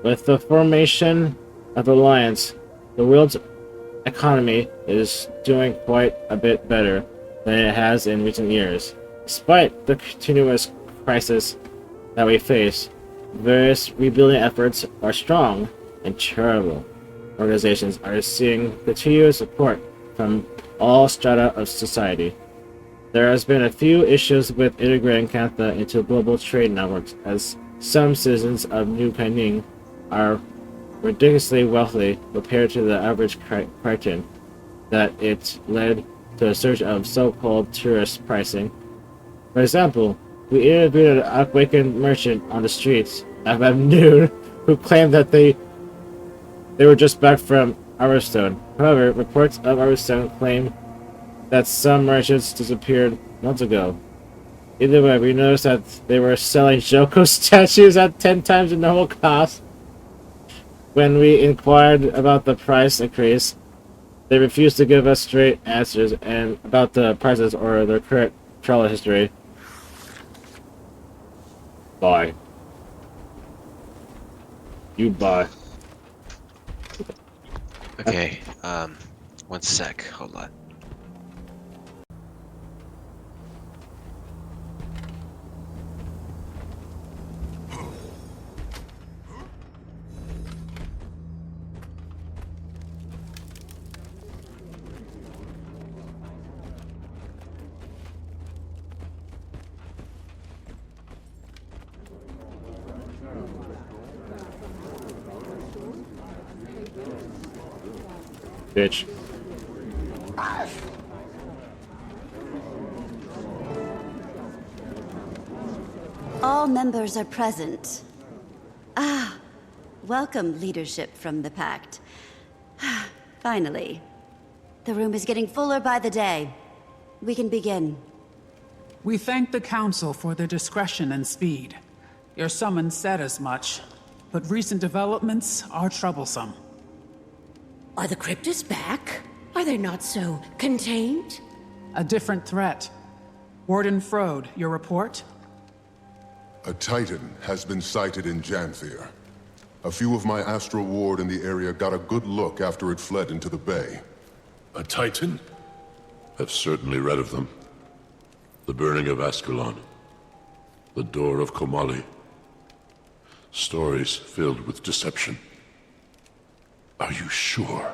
With the formation of the Alliance, the world's economy is doing quite a bit better than it has in recent years. Despite the continuous crisis that we face, various rebuilding efforts are strong and charitable organizations are seeing continuous support from all strata of society. There has been a few issues with integrating Kantha into global trade networks, as some citizens of New Kaining are ridiculously wealthy compared to the average Crichton, that it led to a surge of so-called tourist pricing. For example, we interviewed an awakened merchant on the streets at noon who claimed that they were just back from Arrowstone. However, reports of Arrowstone claim that some merchants disappeared months ago. Either way, we noticed that they were selling Joko statues at 10 times the normal cost. When we inquired about the price increase, they refused to give us straight answers and about the prices or their current travel history. Buy. You buy. Okay, one sec, hold on. Bitch. All members are present. Welcome, leadership from the Pact. Finally. The room is getting fuller by the day. We can begin. We thank the Council for their discretion and speed. Your summons said as much, but recent developments are troublesome. Are the Cryptids back? Are they not so contained? A different threat. Warden Frode, your report? A Titan has been sighted in Janthir. A few of my Astral Ward in the area got a good look after it fled into the bay. A Titan? I've certainly read of them. The burning of Ascalon. The door of Komali. Stories filled with deception. Are you sure?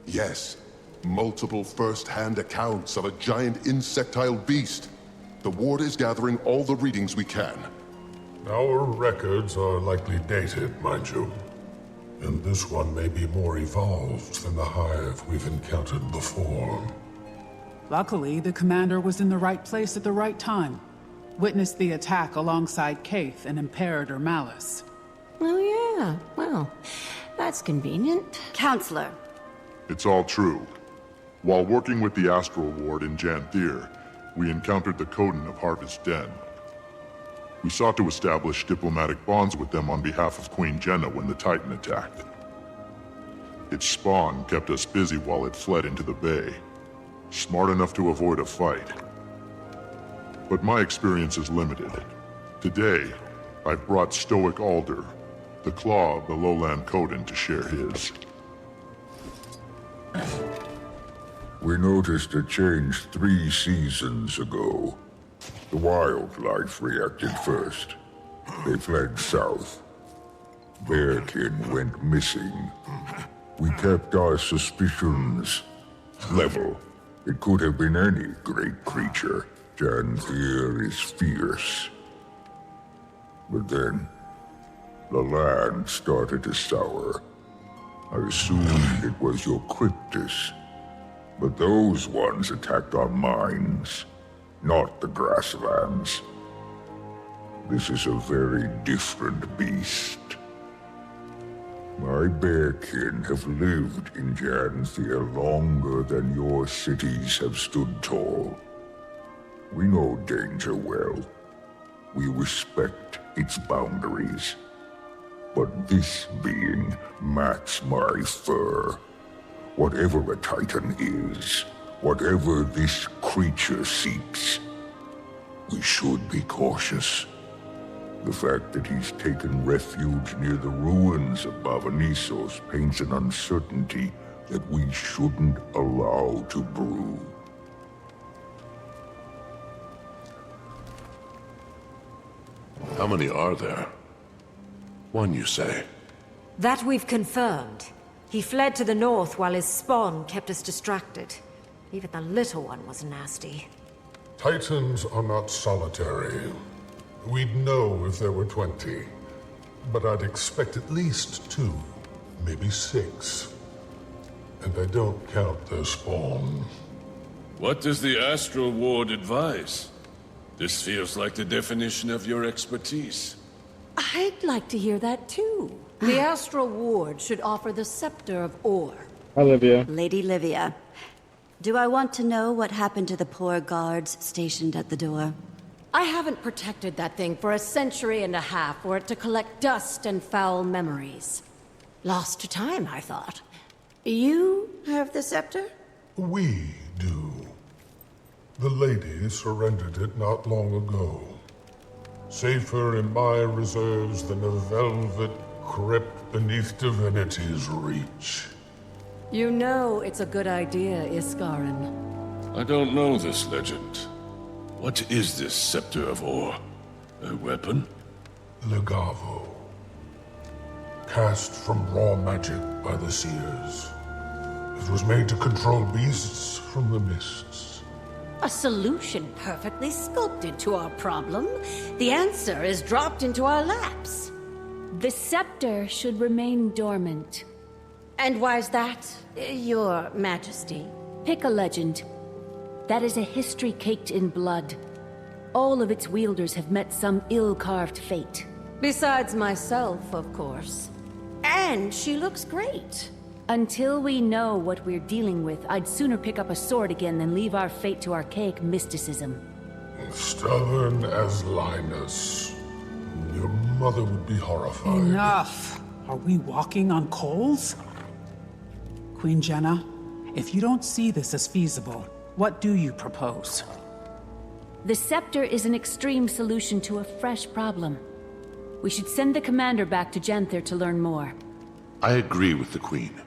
Yes. Multiple first-hand accounts of a giant insectile beast. The Ward is gathering all the readings we can. Our records are likely dated, mind you. And this one may be more evolved than the hive we've encountered before. Luckily, the commander was in the right place at the right time. Witnessed the attack alongside Kaith and Imperator Malice. Oh yeah, well, that's convenient. Counselor. It's all true. While working with the Astral Ward in Janthir, we encountered the Coden of Harvest Den. We sought to establish diplomatic bonds with them on behalf of Queen Jenna when the Titan attacked. Its spawn kept us busy while it fled into the bay, smart enough to avoid a fight. But my experience is limited. Today, I've brought Stoic Alder, the Claw of the Lowland Coden, to share his. We noticed a change 3 seasons ago. The wildlife reacted first. They fled south. Bearkin went missing. We kept our suspicions level. It could have been any great creature. Janthir is fierce. But then, the land started to sour. I assumed it was your cryptus. But those ones attacked our mines, not the grasslands. This is a very different beast. My bearkin have lived in Janthir longer than your cities have stood tall. We know danger well. We respect its boundaries. But this being mats my fur. Whatever a Titan is, whatever this creature seeks, we should be cautious. The fact that he's taken refuge near the ruins of Bavanisos paints an uncertainty that we shouldn't allow to brew. How many are there? One, you say? That we've confirmed. He fled to the north while his spawn kept us distracted. Even the little one was nasty. Titans are not solitary. We'd know if there were 20. But I'd expect at least 2, maybe 6. And I don't count their spawn. What does the Astral Ward advise? This feels like the definition of your expertise. I'd like to hear that too. The Astral Ward should offer the Scepter of Ore. Hi, Livia. Lady Livia. Do I want to know what happened to the poor guards stationed at the door? I haven't protected that thing for a century and a half for it to collect dust and foul memories. Lost to time, I thought. You have the scepter? We do. The lady surrendered it not long ago. Safer in my reserves than a velvet crypt beneath divinity's reach. You know it's a good idea, Iskarin. I don't know this legend. What is this Scepter of Ore? A weapon? Legavo. Cast from raw magic by the seers. It was made to control beasts from the mists. A solution perfectly sculpted to our problem. The answer is dropped into our laps. The scepter should remain dormant. And why's that, Your Majesty? Pick a legend. That is a history caked in blood. All of its wielders have met some ill-carved fate. Besides myself, of course. And she looks great. Until we know what we're dealing with, I'd sooner pick up a sword again than leave our fate to archaic mysticism. Stubborn as Linus. Your mother would be horrified. Enough! Are we walking on coals? Queen Jenna, if you don't see this as feasible, what do you propose? The scepter is an extreme solution to a fresh problem. We should send the commander back to Janthir to learn more. I agree with the Queen.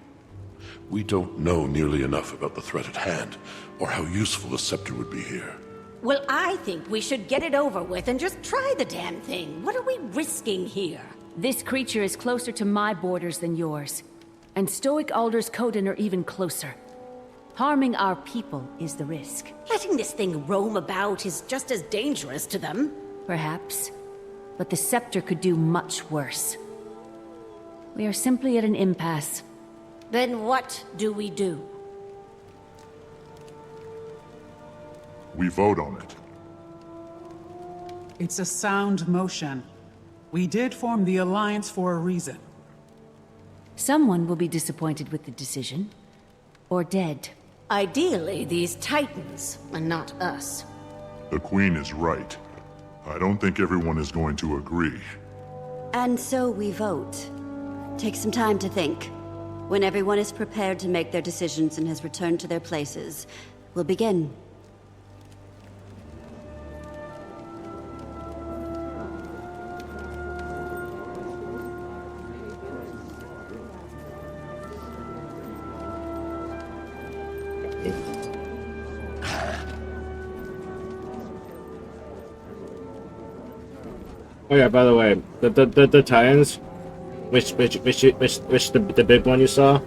We don't know nearly enough about the threat at hand, or how useful the scepter would be here. Well, I think we should get it over with and just try the damn thing. What are we risking here? This creature is closer to my borders than yours. And Stoic Alders Coden are even closer. Harming our people is the risk. Letting this thing roam about is just as dangerous to them. Perhaps. But the scepter could do much worse. We are simply at an impasse. Then what do we do? We vote on it. It's a sound motion. We did form the Alliance for a reason. Someone will be disappointed with the decision. Or dead. Ideally, these Titans, and not us. The Queen is right. I don't think everyone is going to agree. And so we vote. Take some time to think. When everyone is prepared to make their decisions and has returned to their places, we'll begin. Oh yeah, by the way, the Titans, which the big one you saw,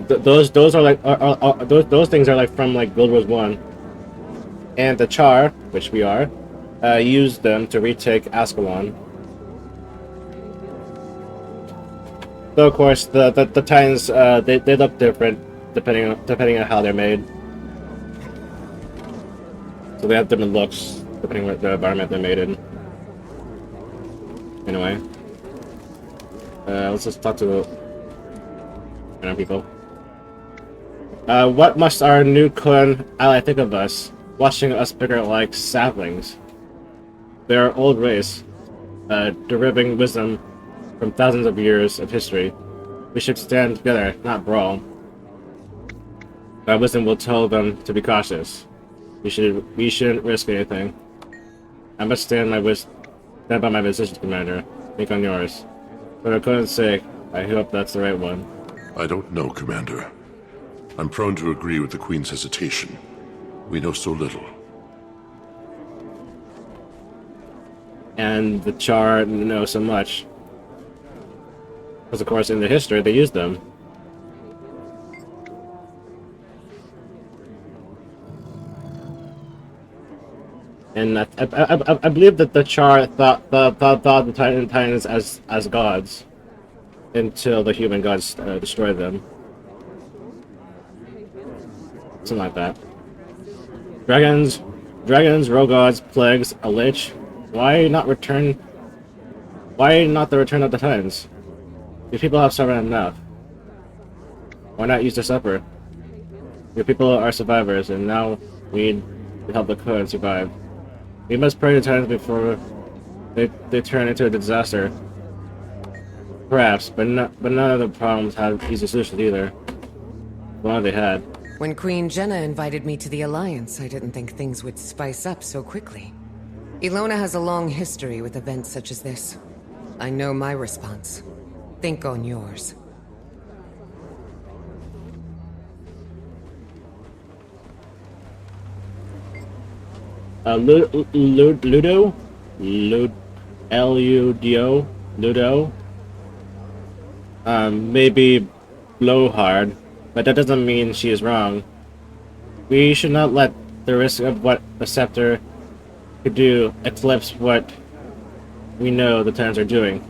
those are like those things are like from like Guild Wars 1, and the Char, which we are, used them to retake Ascalon. Though of course the Titans they look different depending on how they're made, so they have different looks depending on what the environment they're made in. Anyway, let's just talk to the random people. What must our new clan ally think of us, watching us bigger like saplings? They're an old race, deriving wisdom from thousands of years of history. We should stand together, not brawl. That wisdom will tell them to be cautious. We shouldn't risk anything. I must stand by my decision, Commander. Think on yours. For the clan's sake, I hope that's the right one. I don't know, Commander. I'm prone to agree with the Queen's hesitation. We know so little. And the Char know so much. Because of course in the history they used them. And I believe that the Char thought the Titans as gods until the human gods destroyed them. Something like that. Dragons, rogods, plagues, a lich. Why not the return of the Titans? If people have suffered enough, why not use the supper? Your people are survivors, and now we need to help the clan survive. We must pray to Titans before they turn into a disaster. Perhaps, but none of the problems have easy solutions either. Well, they had. When Queen Jenna invited me to the Alliance, I didn't think things would spice up so quickly. Ilona has a long history with events such as this. I know my response. Think on yours. Ludo? L-U-D-O? Ludo? Maybe blowhard, but that doesn't mean she is wrong. We should not let the risk of what the scepter could do eclipse what we know the Titans are doing.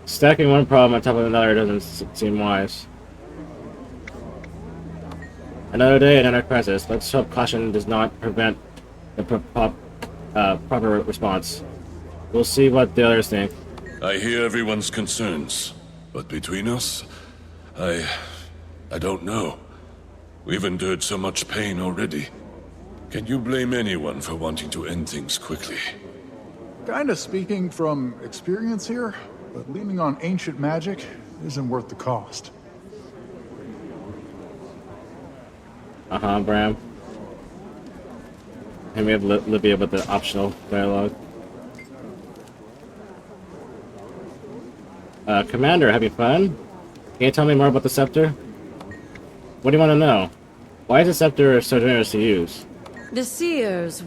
Stacking one problem on top of another doesn't seem wise. Another day, another crisis. Let's hope caution does not prevent the proper response. We'll see what the others think. I hear everyone's concerns, but between us, I don't know. We've endured so much pain already. Can you blame anyone for wanting to end things quickly? Kinda speaking from experience here, but leaning on ancient magic isn't worth the cost. Bram. And we have Libya with the optional dialogue. Commander, having fun? Can you tell me more about the scepter? What do you want to know? Why is the scepter so generous to use? The Seers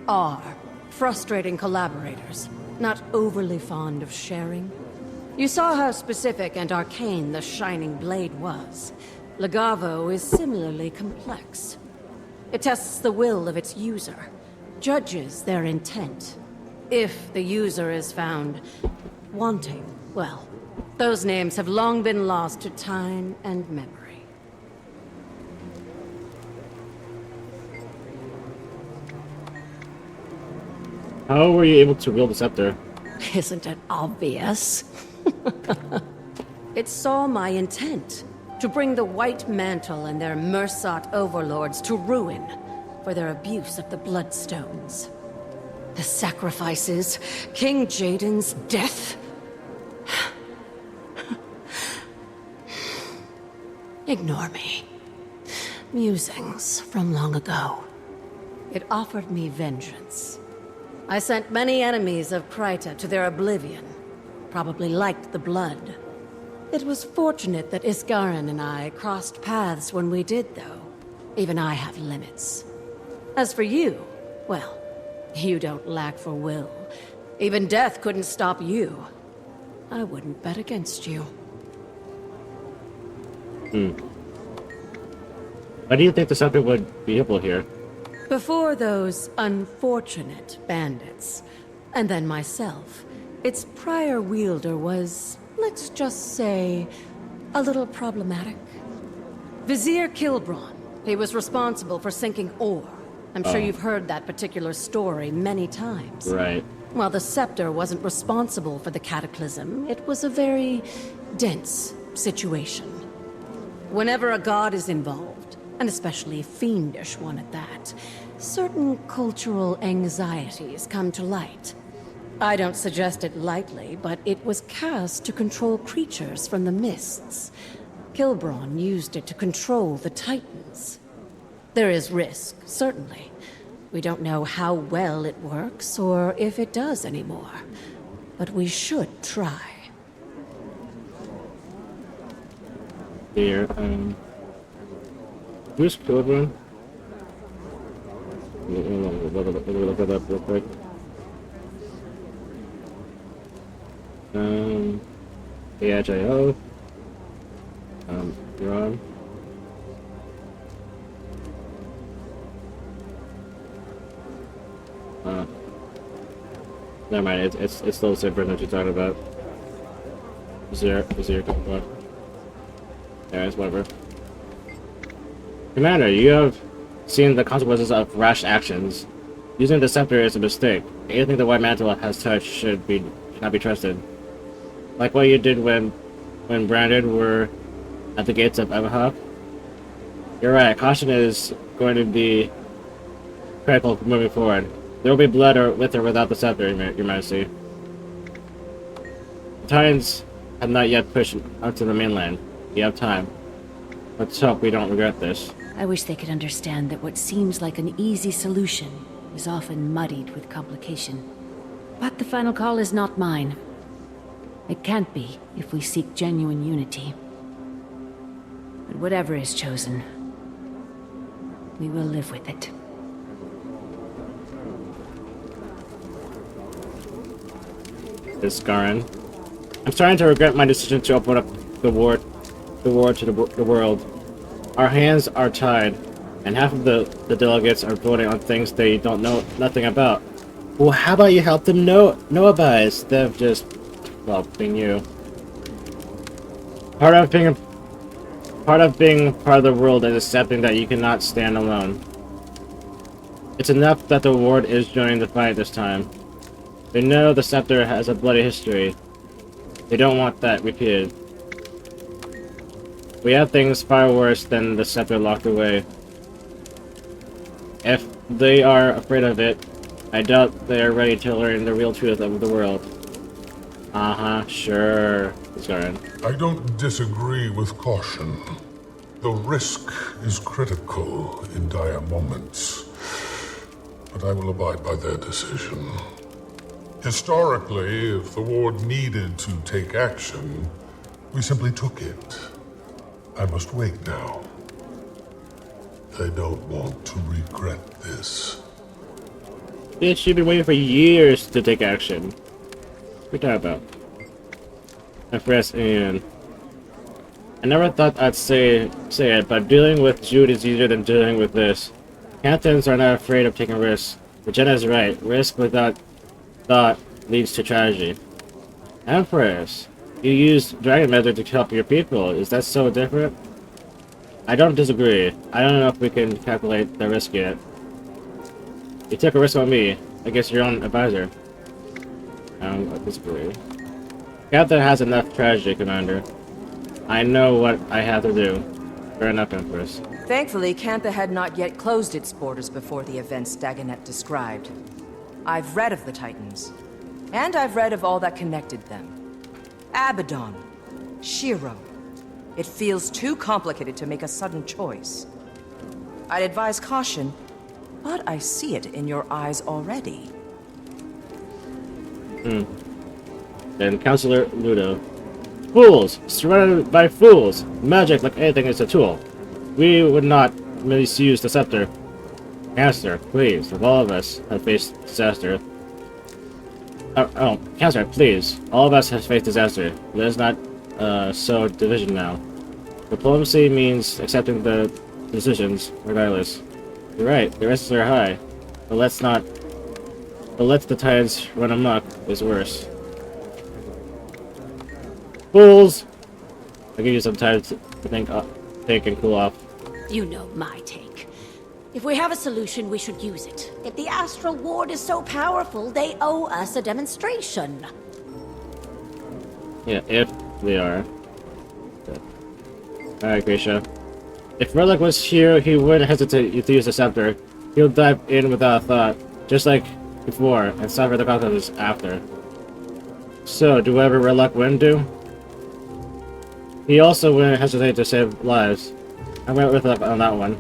are frustrating collaborators, not overly fond of sharing. You saw how specific and arcane the Shining Blade was. Legavo is similarly complex. It tests the will of its user, judges their intent. If the user is found wanting, well, those names have long been lost to time and memory. How were you able to wield the scepter? Isn't it obvious? It saw my intent. To bring the White Mantle and their Mersat overlords to ruin for their abuse of the Bloodstones. The sacrifices, King Jaden's death. Ignore me. Musings from long ago. It offered me vengeance. I sent many enemies of Kryta to their oblivion. Probably liked the blood. It was fortunate that Iskarin and I crossed paths when we did, though. Even I have limits. As for you, well, you don't lack for will. Even death couldn't stop you. I wouldn't bet against you. Why do you think the scepter would be helpful here? Before those unfortunate bandits, and then myself, its prior wielder was, let's just say, a little problematic. Vizier Kilbron. He was responsible for sinking ore. I'm sure you've heard that particular story many times. Right. While the Scepter wasn't responsible for the cataclysm, it was a very dense situation. Whenever a god is involved, and especially a fiendish one at that, certain cultural anxieties come to light. I don't suggest it lightly, but it was cast to control creatures from the mists. Kilbron used it to control the Titans. There is risk, certainly. We don't know how well it works, or if it does anymore. But we should try. Here, who's Kilbron? Look it up real quick. AIJO. Ron. Never mind, it's still the same person that you're talking about. Zero, what? Yeah, it's whatever. Commander, you have seen the consequences of rash actions. Using the scepter is a mistake. Anything the White Mantle has touched should not be trusted. Like what you did when Branded were at the gates of Ebahawk. You're right, caution is going to be critical moving forward. There will be blood with or without the scepter, Your Majesty. The Titans have not yet pushed onto the mainland. You have time. Let's hope we don't regret this. I wish they could understand that what seems like an easy solution is often muddied with complication. But the final call is not mine. It can't be if we seek genuine unity. But whatever is chosen, we will live with it. Iskarin. I'm starting to regret my decision to open up the war to the world. Our hands are tied, and half of the delegates are voting on things they don't know nothing about. Well, how about you help them know about it instead of just, well, being you. Part of being part of the world is accepting that you cannot stand alone. It's enough that the Ward is joining the fight this time. They know the Scepter has a bloody history. They don't want that repeated. We have things far worse than the Scepter locked away. If they are afraid of it, I doubt they are ready to learn the real truth of the world. Sure. Sorry. I don't disagree with caution. The risk is critical in dire moments. but I will abide by their decision. Historically, if the Ward needed to take action, we simply took it. I must wait now. I don't want to regret this. Bitch, you've been waiting for years to take action. What are you talking about? Empress and I never thought I'd say it, but dealing with Jude is easier than dealing with this. Captains are not afraid of taking risks. But Jenna's right. Risk without thought leads to tragedy. Empress, you used dragon method to help your people. Is that so different? I don't disagree. I don't know if we can calculate the risk yet. You took a risk on me. I guess your own advisor. I don't disagree. Captain has enough tragedy, Commander. I know what I have to do. Fair enough, Empress. Thankfully, Cantha had not yet closed its borders before the events Dagonet described. I've read of the Titans, and I've read of all that connected them. Abaddon, Shiro. It feels too complicated to make a sudden choice. I'd advise caution, but I see it in your eyes already. Then Counselor Ludo. Fools! Surrounded by fools! Magic, like anything, is a tool. We would not misuse the scepter. Counselor, please. If all of us have faced disaster... Counselor, please. All of us have faced disaster. Let us not sow division now. Diplomacy means accepting the decisions, regardless. You're right, the risks are high. But let's the Titans run amok is worse. Fools! I'll give you some time to think and cool off. You know my take. If we have a solution, we should use it. If the Astral Ward is so powerful, they owe us a demonstration. Yeah, if they are. Alright, Grisha. If Relic was here, he wouldn't hesitate to use the scepter. He'll dive in without a thought, just like before, and suffer the consequences after. So, do whatever Relic wouldn't do? He also wouldn't hesitate to save lives. I went with him on that one.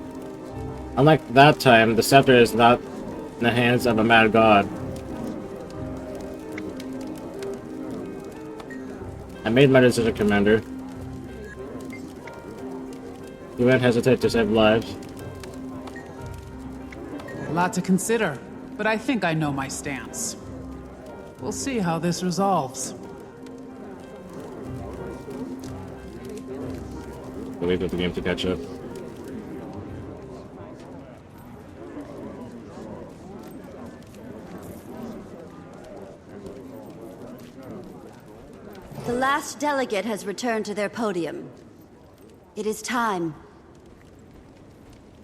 Unlike that time, the scepter is not in the hands of a mad god. I made my decision, Commander. You wouldn't hesitate to save lives. A lot to consider, but I think I know my stance. We'll see how this resolves. We'll wait for the game to catch up. The last delegate has returned to their podium. It is time.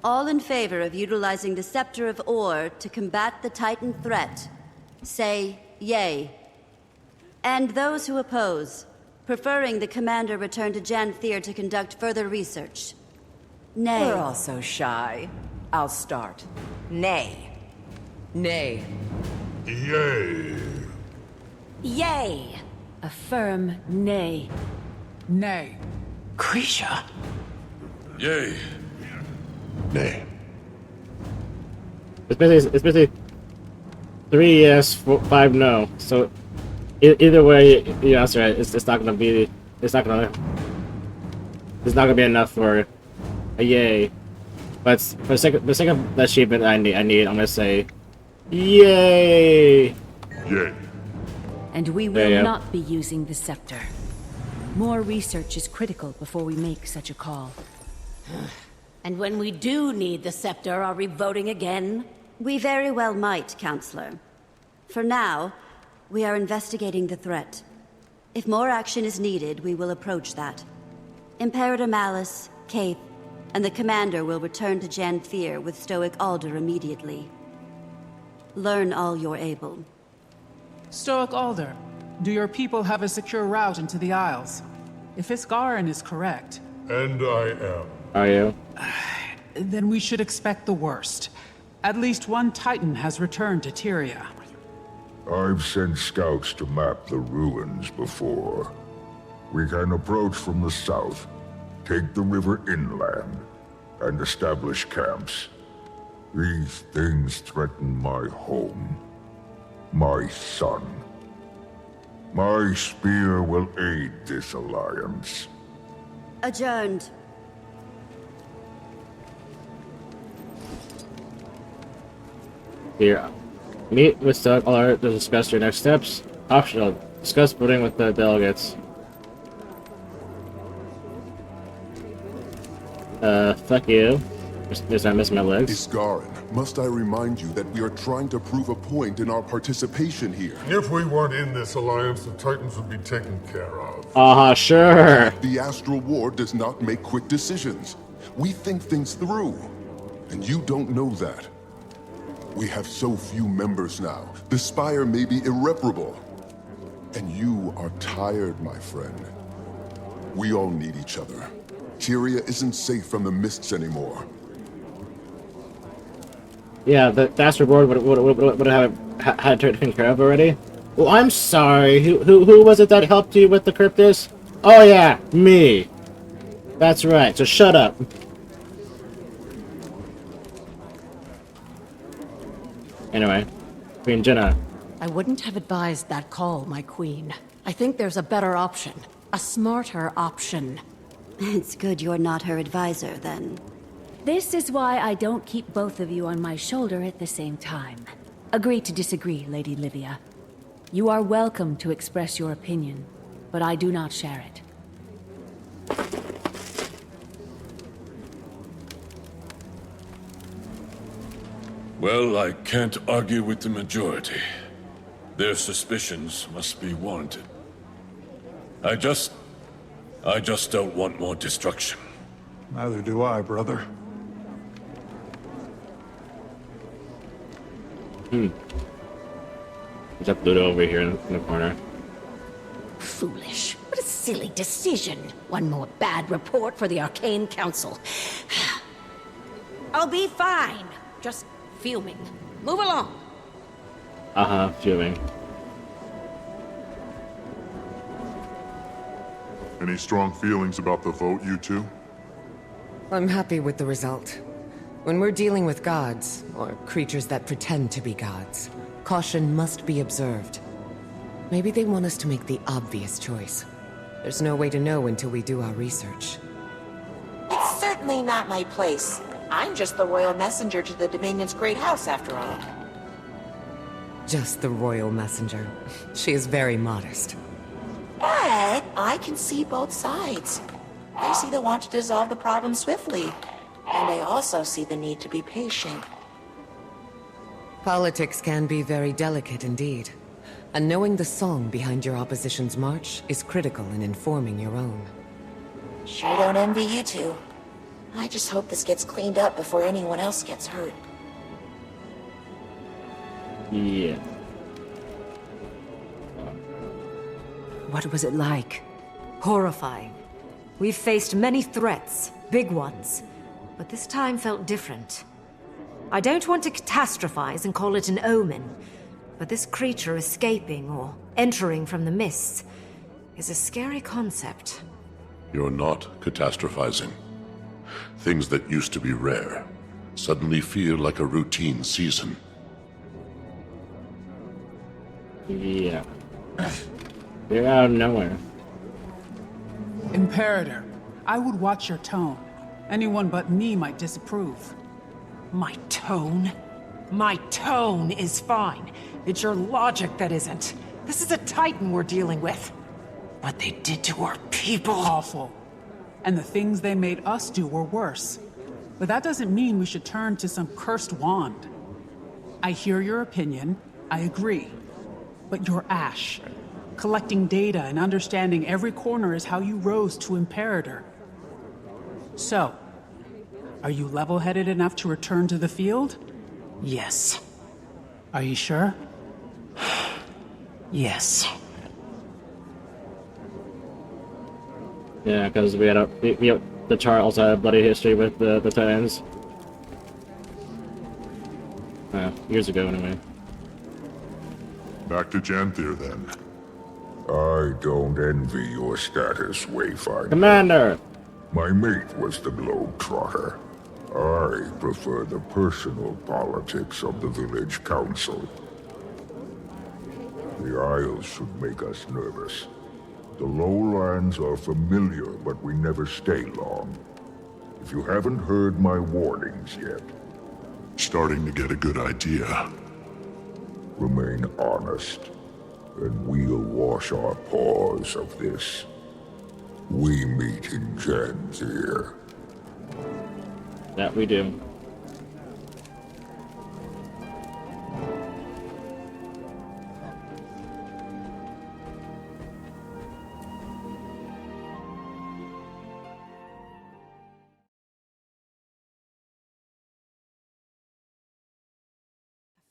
All in favor of utilizing the Scepter of Ore to combat the Titan threat, say yay. And those who oppose, preferring the commander return to Janthir to conduct further research, nay. We're all so shy. I'll start. Nay. Nay. Yay. Yay! A firm nay. Nay. Grisha. Yay. Nay. It's basically 3 yes, 5 no. So either way, you answer it. It's not gonna be. It's not gonna be enough for a yay. But for the sake of the achievement I need, I'm gonna say yay. Yay. And we will not be using the scepter. More research is critical before we make such a call. And when we do need the scepter, are we voting again? We very well might, Counselor. For now, we are investigating the threat. If more action is needed, we will approach that. Imperator Malice, Kaith, and the Commander will return to Janthir with Stoic Alder immediately. Learn all you're able. Stoic Alder, do your people have a secure route into the Isles? If Iskarin is correct... And I am. Are you? Then we should expect the worst. At least one Titan has returned to Tyria. I've sent scouts to map the ruins before. We can approach from the south, take the river inland, and establish camps. These things threaten my home, my son. My spear will aid this alliance. Adjourned. Here, meet with Doug to discuss your next steps. Optional. Discuss voting with the delegates. Fuck you. Just I miss my legs. Iskarin, must I remind you that we are trying to prove a point in our participation here? If we weren't in this alliance, the Titans would be taken care of. Sure. The Astral War does not make quick decisions. We think things through. And you don't know that. We have so few members now. The Spire may be irreparable. And you are tired, my friend. We all need each other. Tyria isn't safe from the mists anymore. Yeah, the Astral Board would have had to taken care of already. Well, I'm sorry. Who was it that helped you with the Cryptus? Oh yeah, me. That's right. So shut up. Anyway, Queen Jenna. I wouldn't have advised that call, my queen. I think there's a better option. A smarter option. It's good you're not her advisor, then. This is why I don't keep both of you on my shoulder at the same time. Agree to disagree, Lady Livia. You are welcome to express your opinion, but I do not share it. Well, I can't argue with the majority. Their suspicions must be warranted. I just don't want more destruction. Neither do I, brother. There's a Pluto over here in the corner. Foolish. What a silly decision. One more bad report for the Arcane Council. I'll be fine. Just fuming. Move along. Fuming. Any strong feelings about the vote, you two? I'm happy with the result. When we're dealing with gods, or creatures that pretend to be gods, caution must be observed. Maybe they want us to make the obvious choice. There's no way to know until we do our research. It's certainly not my place. I'm just the royal messenger to the Dominion's great house, after all. Just the royal messenger. She is very modest. But I can see both sides. I see the want to dissolve the problem swiftly. And I also see the need to be patient. Politics can be very delicate indeed. And knowing the song behind your opposition's march is critical in informing your own. Sure don't envy you two. I just hope this gets cleaned up before anyone else gets hurt. Yeah. What was it like? Horrifying. We've faced many threats, big ones, but this time felt different. I don't want to catastrophize and call it an omen, but this creature escaping or entering from the mists is a scary concept. You're not catastrophizing. Things that used to be rare suddenly feel like a routine season. Yeah. They're out of nowhere. Imperator, I would watch your tone. Anyone but me might disapprove. My tone? My tone is fine. It's your logic that isn't. This is a Titan we're dealing with. What they did to our people... Awful. And the things they made us do were worse. But that doesn't mean we should turn to some cursed wand. I hear your opinion, I agree. But you're Ash. Collecting data and understanding every corner is how you rose to Imperator. So, are you level-headed enough to return to the field? Yes. Are you sure? Yes. Yeah, because we had the chart also had a bloody history with the Titans. Years ago, anyway. Back to Janthir, then. I don't envy your status, Wayfinder. Commander! My mate was the Globetrotter. I prefer the personal politics of the village council. The Isles should make us nervous. The lowlands are familiar, but we never stay long. If you haven't heard my warnings yet... Starting to get a good idea. Remain honest, and we'll wash our paws of this. We meet in Janthir. That we do.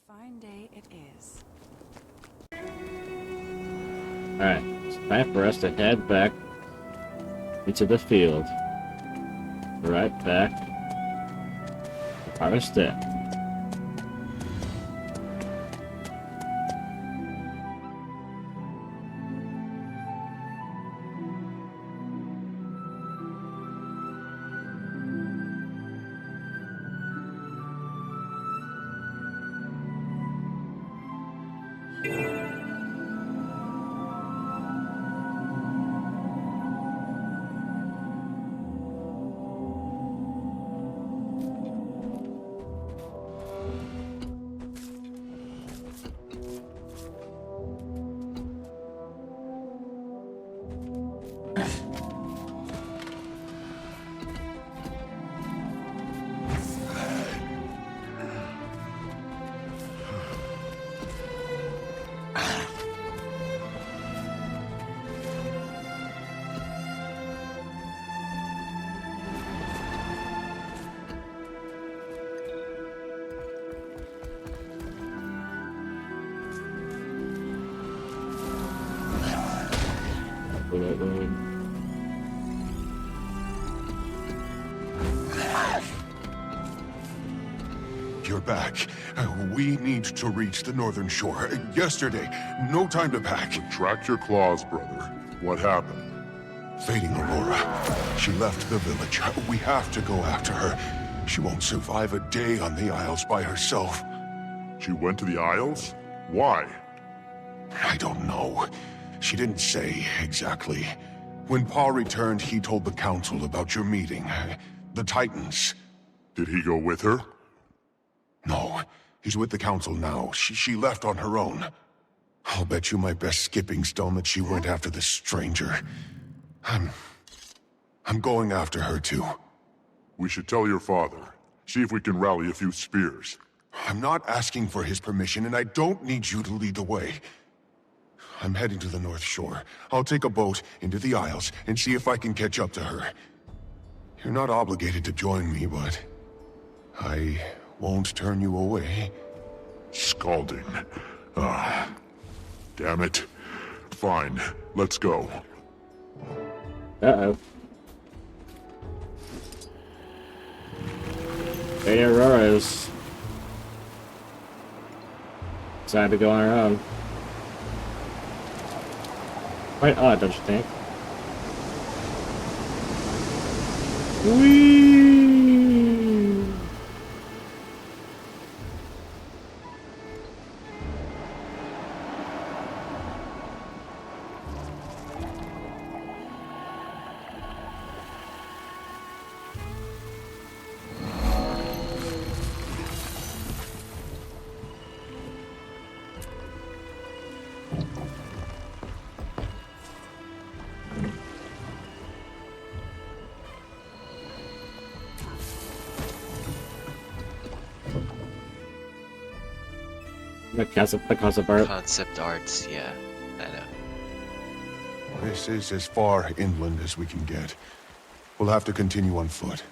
Fine day it is. Alright, it's time for us to head back into the field. Right back to Harvested. You're back. We need to reach the northern shore. Yesterday. No time to pack. Retract your claws, brother. What happened? Fading Aurora. She left the village. We have to go after her. She won't survive a day on the Isles by herself. She went to the Isles? Why? I don't know. She didn't say exactly. When Pa returned, he told the Council about your meeting. The Titans. Did he go with her? No. He's with the Council now. She left on her own. I'll bet you my best skipping stone that she went after this stranger. I'm going after her too. We should tell your father. See if we can rally a few spears. I'm not asking for his permission, and I don't need you to lead the way. I'm heading to the North Shore. I'll take a boat into the Isles and see if I can catch up to her. You're not obligated to join me, but I won't turn you away. Scalding. Ah, damn it. Fine, let's go. Uh-oh. Hey, Aurora's decided to go on her own. Quite odd, don't you think? Whee! The concept art. Concept arts, yeah, I know. This is as far inland as we can get. We'll have to continue on foot.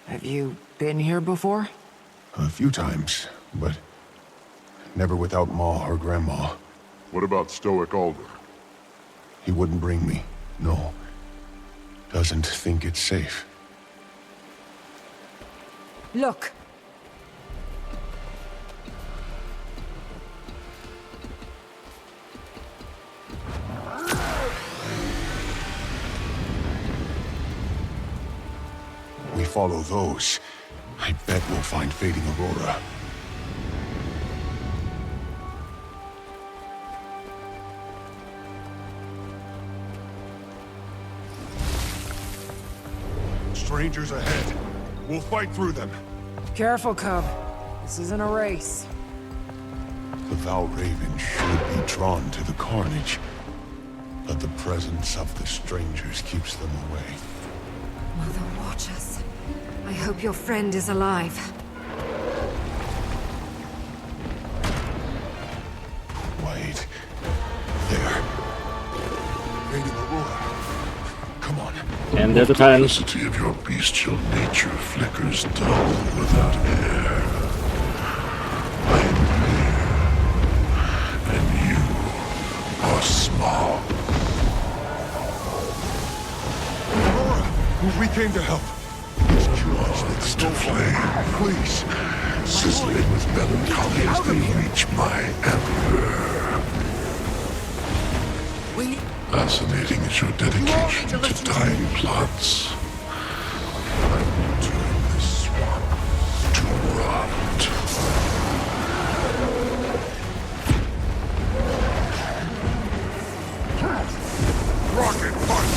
Have you been here before? A few times, but never without Ma or Grandma. What about Stoic Alder? He wouldn't bring me, no. Doesn't think it's safe. Look! We follow those. I bet we'll find fading Aurora. Strangers ahead. We'll fight through them. Careful, Cub. This isn't a race. The Val Raven should be drawn to the carnage, but the presence of the strangers keeps them away. Mother, watch us. I hope your friend is alive. Wait. There. Fading Aurora. Come on. And there's the time. The simplicity of your bestial nature flickers dull without air. I am here, and you are small. Aurora, we came to help. Clouds to flame, Please. sizzling with melancholy as they reach my emperor. Fascinating is your dedication to dying plots. I will turn this swamp to rot. Rocket punch!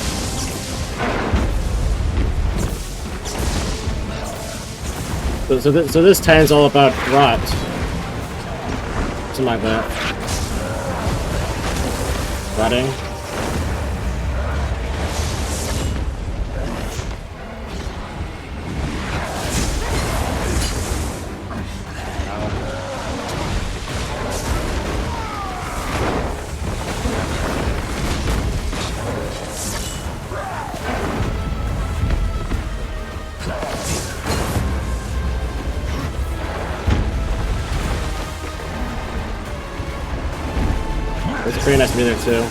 So this time's all about rot. Something like that. Rotting. It's pretty nice music too.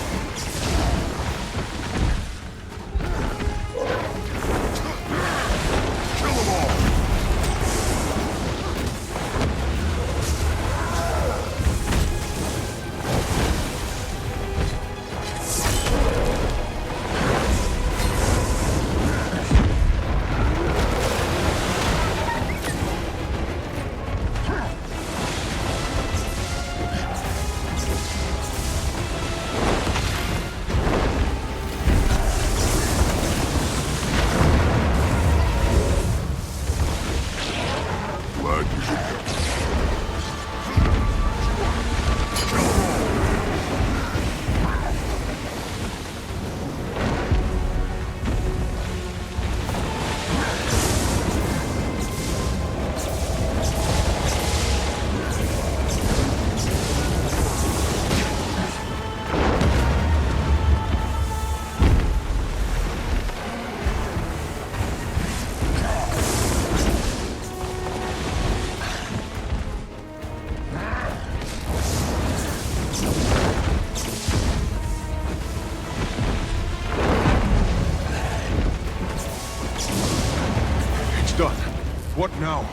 What now?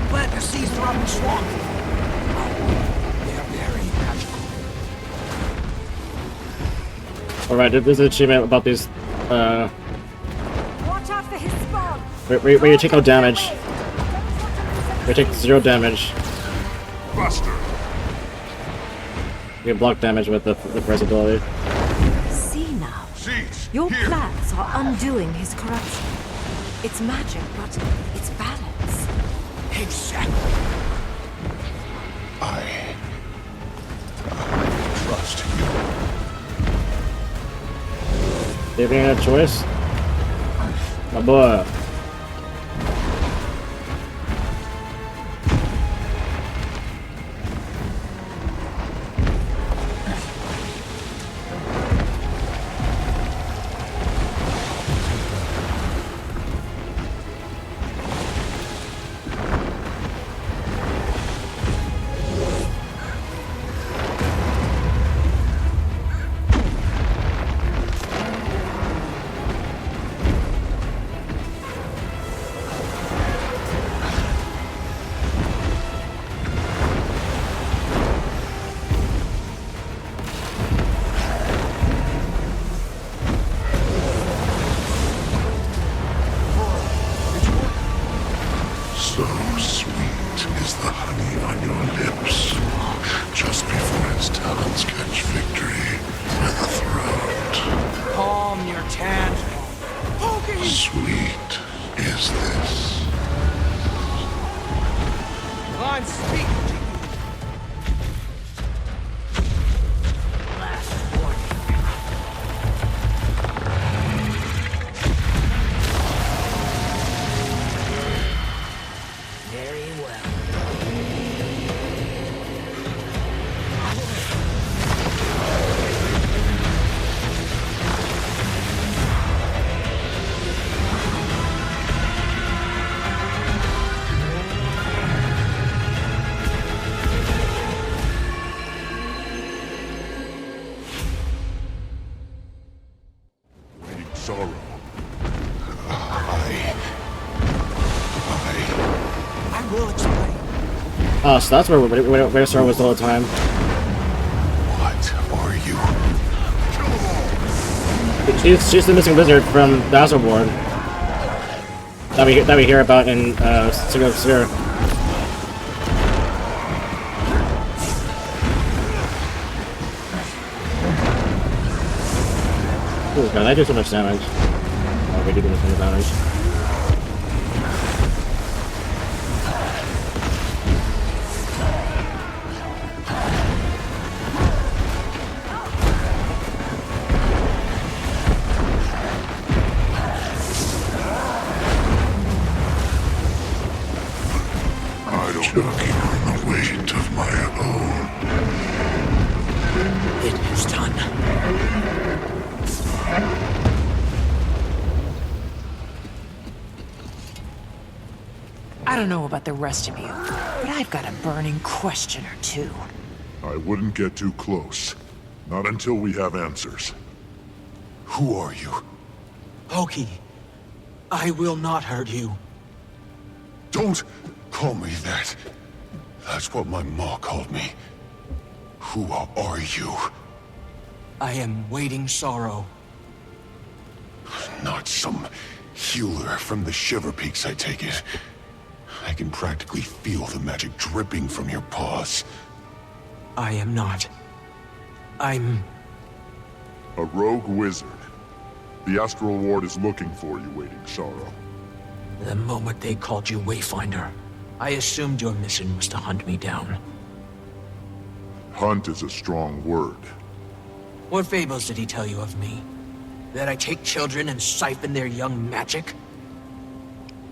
Plant the seeds throughout the swamp. They're very magical. Alright, there's an achievement about these, Watch out for his spawn. where you take no damage. You take 0 damage. Buster. You can block damage with the press ability. See now. Seeds. Your Here. plants are undoing his corruption. It's magic, but it's balance. Exactly. I trust you. Do you have any choice? My boy. Sorrow. I will explain. Oh, so that's where Sora was the whole time. What are you? She's the missing wizard from Battleborn that we hear about in City of Sphere. Oh god, I do so much damage. Oh, we do this much damage. Choking on the weight of my own. It is done. I don't know about the rest of you, but I've got a burning question or two. I wouldn't get too close. Not until we have answers. Who are you? Pokey, I will not hurt you. Don't call me that. That's what my ma called me. Who are you? I am waiting sorrow. Not some healer from the Shiver Peaks, I take it. I can practically feel the magic dripping from your paws. I am not. I'm... a rogue wizard. The Astral Ward is looking for you, Waiting Sorrow. The moment they called you Wayfinder, I assumed your mission was to hunt me down. Hunt is a strong word. What fables did he tell you of me? That I take children and siphon their young magic?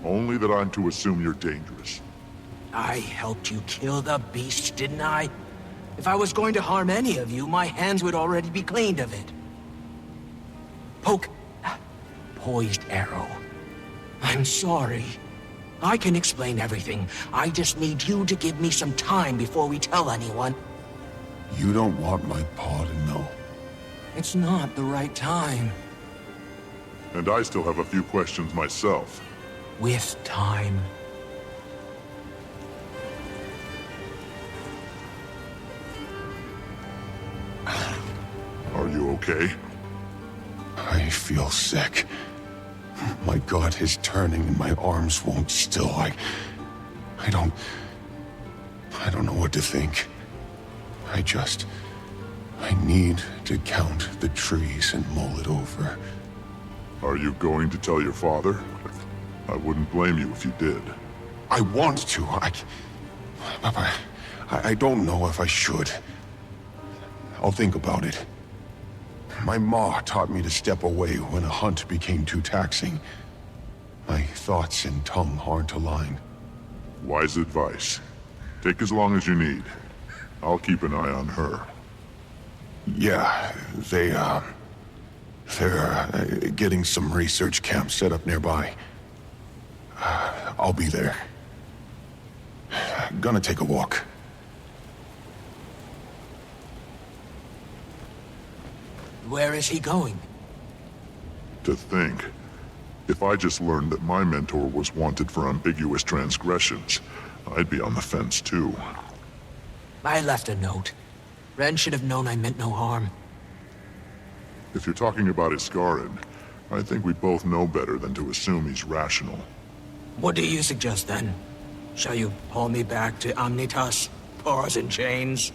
Only that I'm to assume you're dangerous. I helped you kill the beast, didn't I? If I was going to harm any of you, my hands would already be cleaned of it. Poised arrow. I'm sorry. I can explain everything. I just need you to give me some time before we tell anyone. You don't want my paw to know. It's not the right time. And I still have a few questions myself. With time. Are you okay? I feel sick. My gut is turning and my arms won't still. I don't know what to think. I need to count the trees and mull it over. Are you going to tell your father? I wouldn't blame you if you did. I want to. I don't know if I should. I'll think about it. My ma taught me to step away when a hunt became too taxing. My thoughts and tongue aren't aligned. Wise advice. Take as long as you need. I'll keep an eye on her. Yeah, they're getting some research camps set up nearby. I'll be there. Gonna take a walk. Where is he going? To think. If I just learned that my mentor was wanted for ambiguous transgressions, I'd be on the fence too. I left a note. Ren should have known I meant no harm. If you're talking about Iskarin, I think we both know better than to assume he's rational. What do you suggest then? Shall you haul me back to Omnitas? Paws and chains?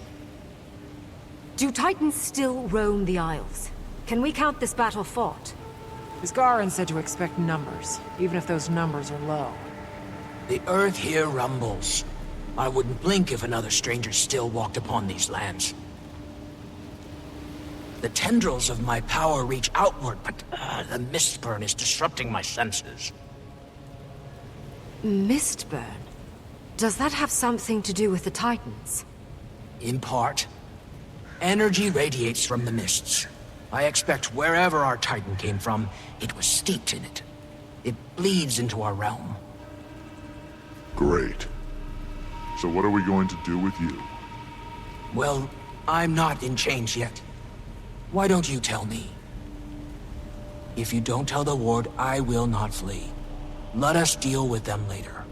Do Titans still roam the Isles? Can we count this battle fought? Iskarin said to expect numbers, even if those numbers are low. The earth here rumbles. I wouldn't blink if another stranger still walked upon these lands. The tendrils of my power reach outward, but the Mistburn is disrupting my senses. Mistburn? Does that have something to do with the Titans? In part. Energy radiates from the mists. I expect wherever our Titan came from, it was steeped in it. It bleeds into our realm. Great. So what are we going to do with you? Well, I'm not in chains yet. Why don't you tell me? If you don't tell the ward, I will not flee. Let us deal with them later.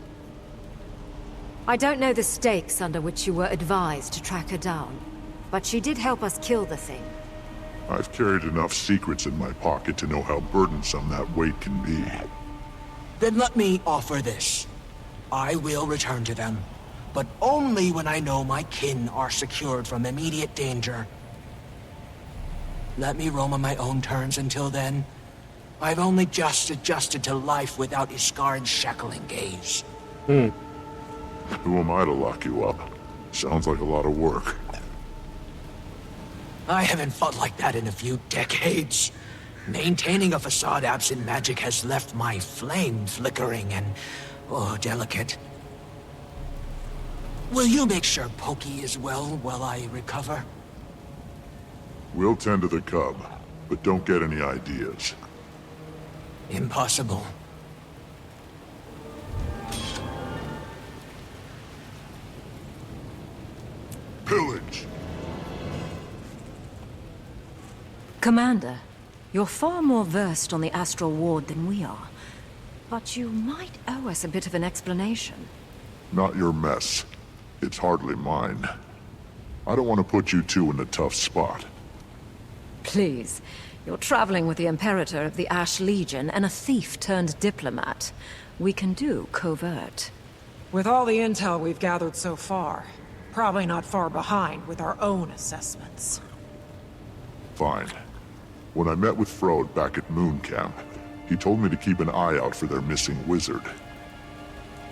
I don't know the stakes under which you were advised to track her down, but she did help us kill the thing. I've carried enough secrets in my pocket to know how burdensome that weight can be. Then let me offer this. I will return to them, but only when I know my kin are secured from immediate danger. Let me roam on my own terms until then. I've only just adjusted to life without Iskarin's shackling gaze. Who am I to lock you up? Sounds like a lot of work. I haven't fought like that in a few decades. Maintaining a facade absent magic has left my flame flickering and, delicate. Will you make sure Pokey is well while I recover? We'll tend to the cub, but don't get any ideas. Impossible. Pillage! Commander, you're far more versed on the Astral Ward than we are. But you might owe us a bit of an explanation. Not your mess. It's hardly mine. I don't want to put you two in a tough spot. Please, you're traveling with the Imperator of the Ash Legion and a thief turned diplomat. We can do covert. With all the intel we've gathered so far, probably not far behind with our own assessments. Fine. When I met with Frode back at Moon Camp, he told me to keep an eye out for their missing wizard.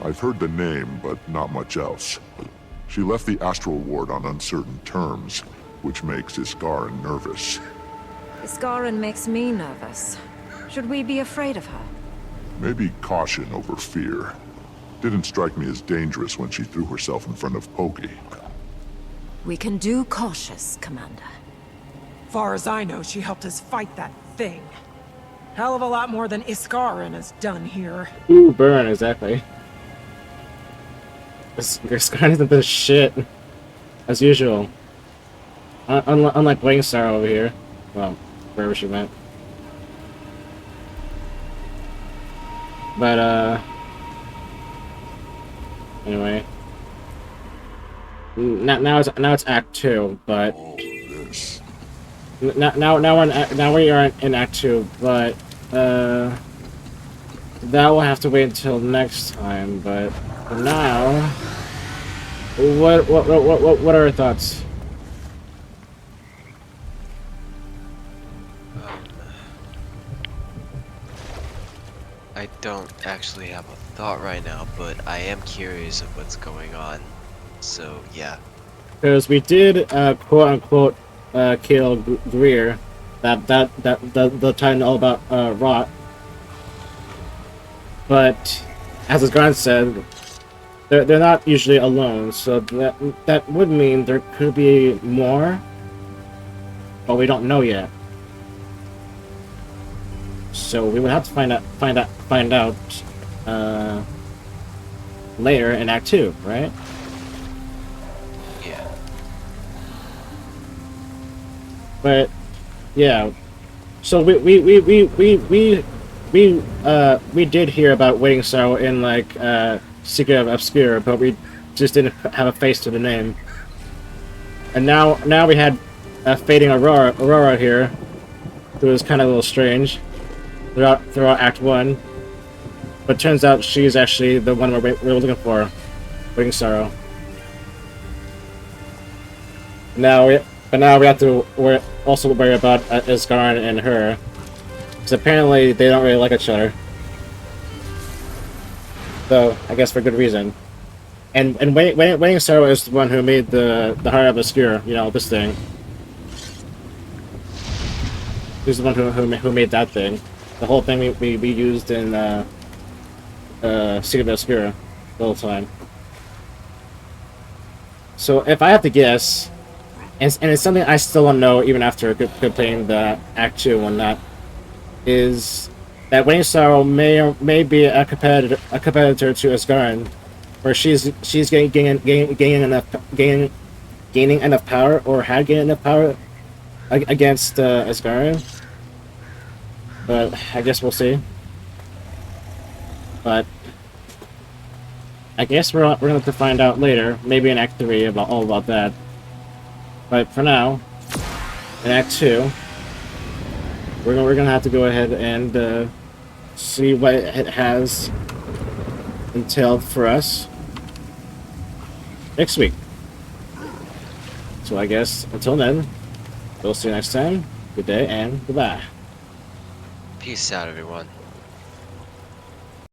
I've heard the name, but not much else. She left the Astral Ward on uncertain terms, which makes Iskarin nervous. Iskarin makes me nervous. Should we be afraid of her? Maybe caution over fear. Didn't strike me as dangerous when she threw herself in front of Pokey. We can do cautious, Commander. Far as I know, she helped us fight that thing. Hell of a lot more than Iskarin has done here. Ooh, burn, exactly. Iskarin isn't this shit. As usual. Unlike Bling Star over here. Well, wherever she went. But, anyway. Now it's Act 2, but... Now we are in Act 2, but, that will have to wait until next time, but for now... What are our thoughts? I don't actually have a thought right now, but I am curious of what's going on. So yeah. Because we did quote unquote kill Greer, the Titan all about rot. But as Asgard said, they're not usually alone, so that would mean there could be more, but we don't know yet. So we would have to find out later in Act 2, right? Yeah. But yeah, so we did hear about Waiting Sorrow in like Secret of Obscure, but we just didn't have a face to the name. And now we had Fading Aurora here, who was kind of a little strange throughout Act 1. But turns out she's actually the one we're looking for, Waiting Sorrow. Now we have to also worry about Asgard and her, because apparently they don't really like each other. Though I guess for good reason. And Waiting Sorrow is the one who made the Heart of Obscure, you know, this thing. He's the one who made that thing. The whole thing we used in Secret of Obscure the whole time. So if I have to guess, and it's something I still don't know even after playing the Act 2 and that, is that Waiting Sorrow may be a competitor to Asgard, where she's gaining enough power, or had gained enough power against Asgard. But I guess we'll see. But I guess we're gonna have to find out later, maybe in Act 3, about all about that. But for now, in Act 2, we're gonna have to go ahead and see what it has entailed for us next week. So I guess until then, we'll see you next time. Good day and goodbye. Peace out, everyone.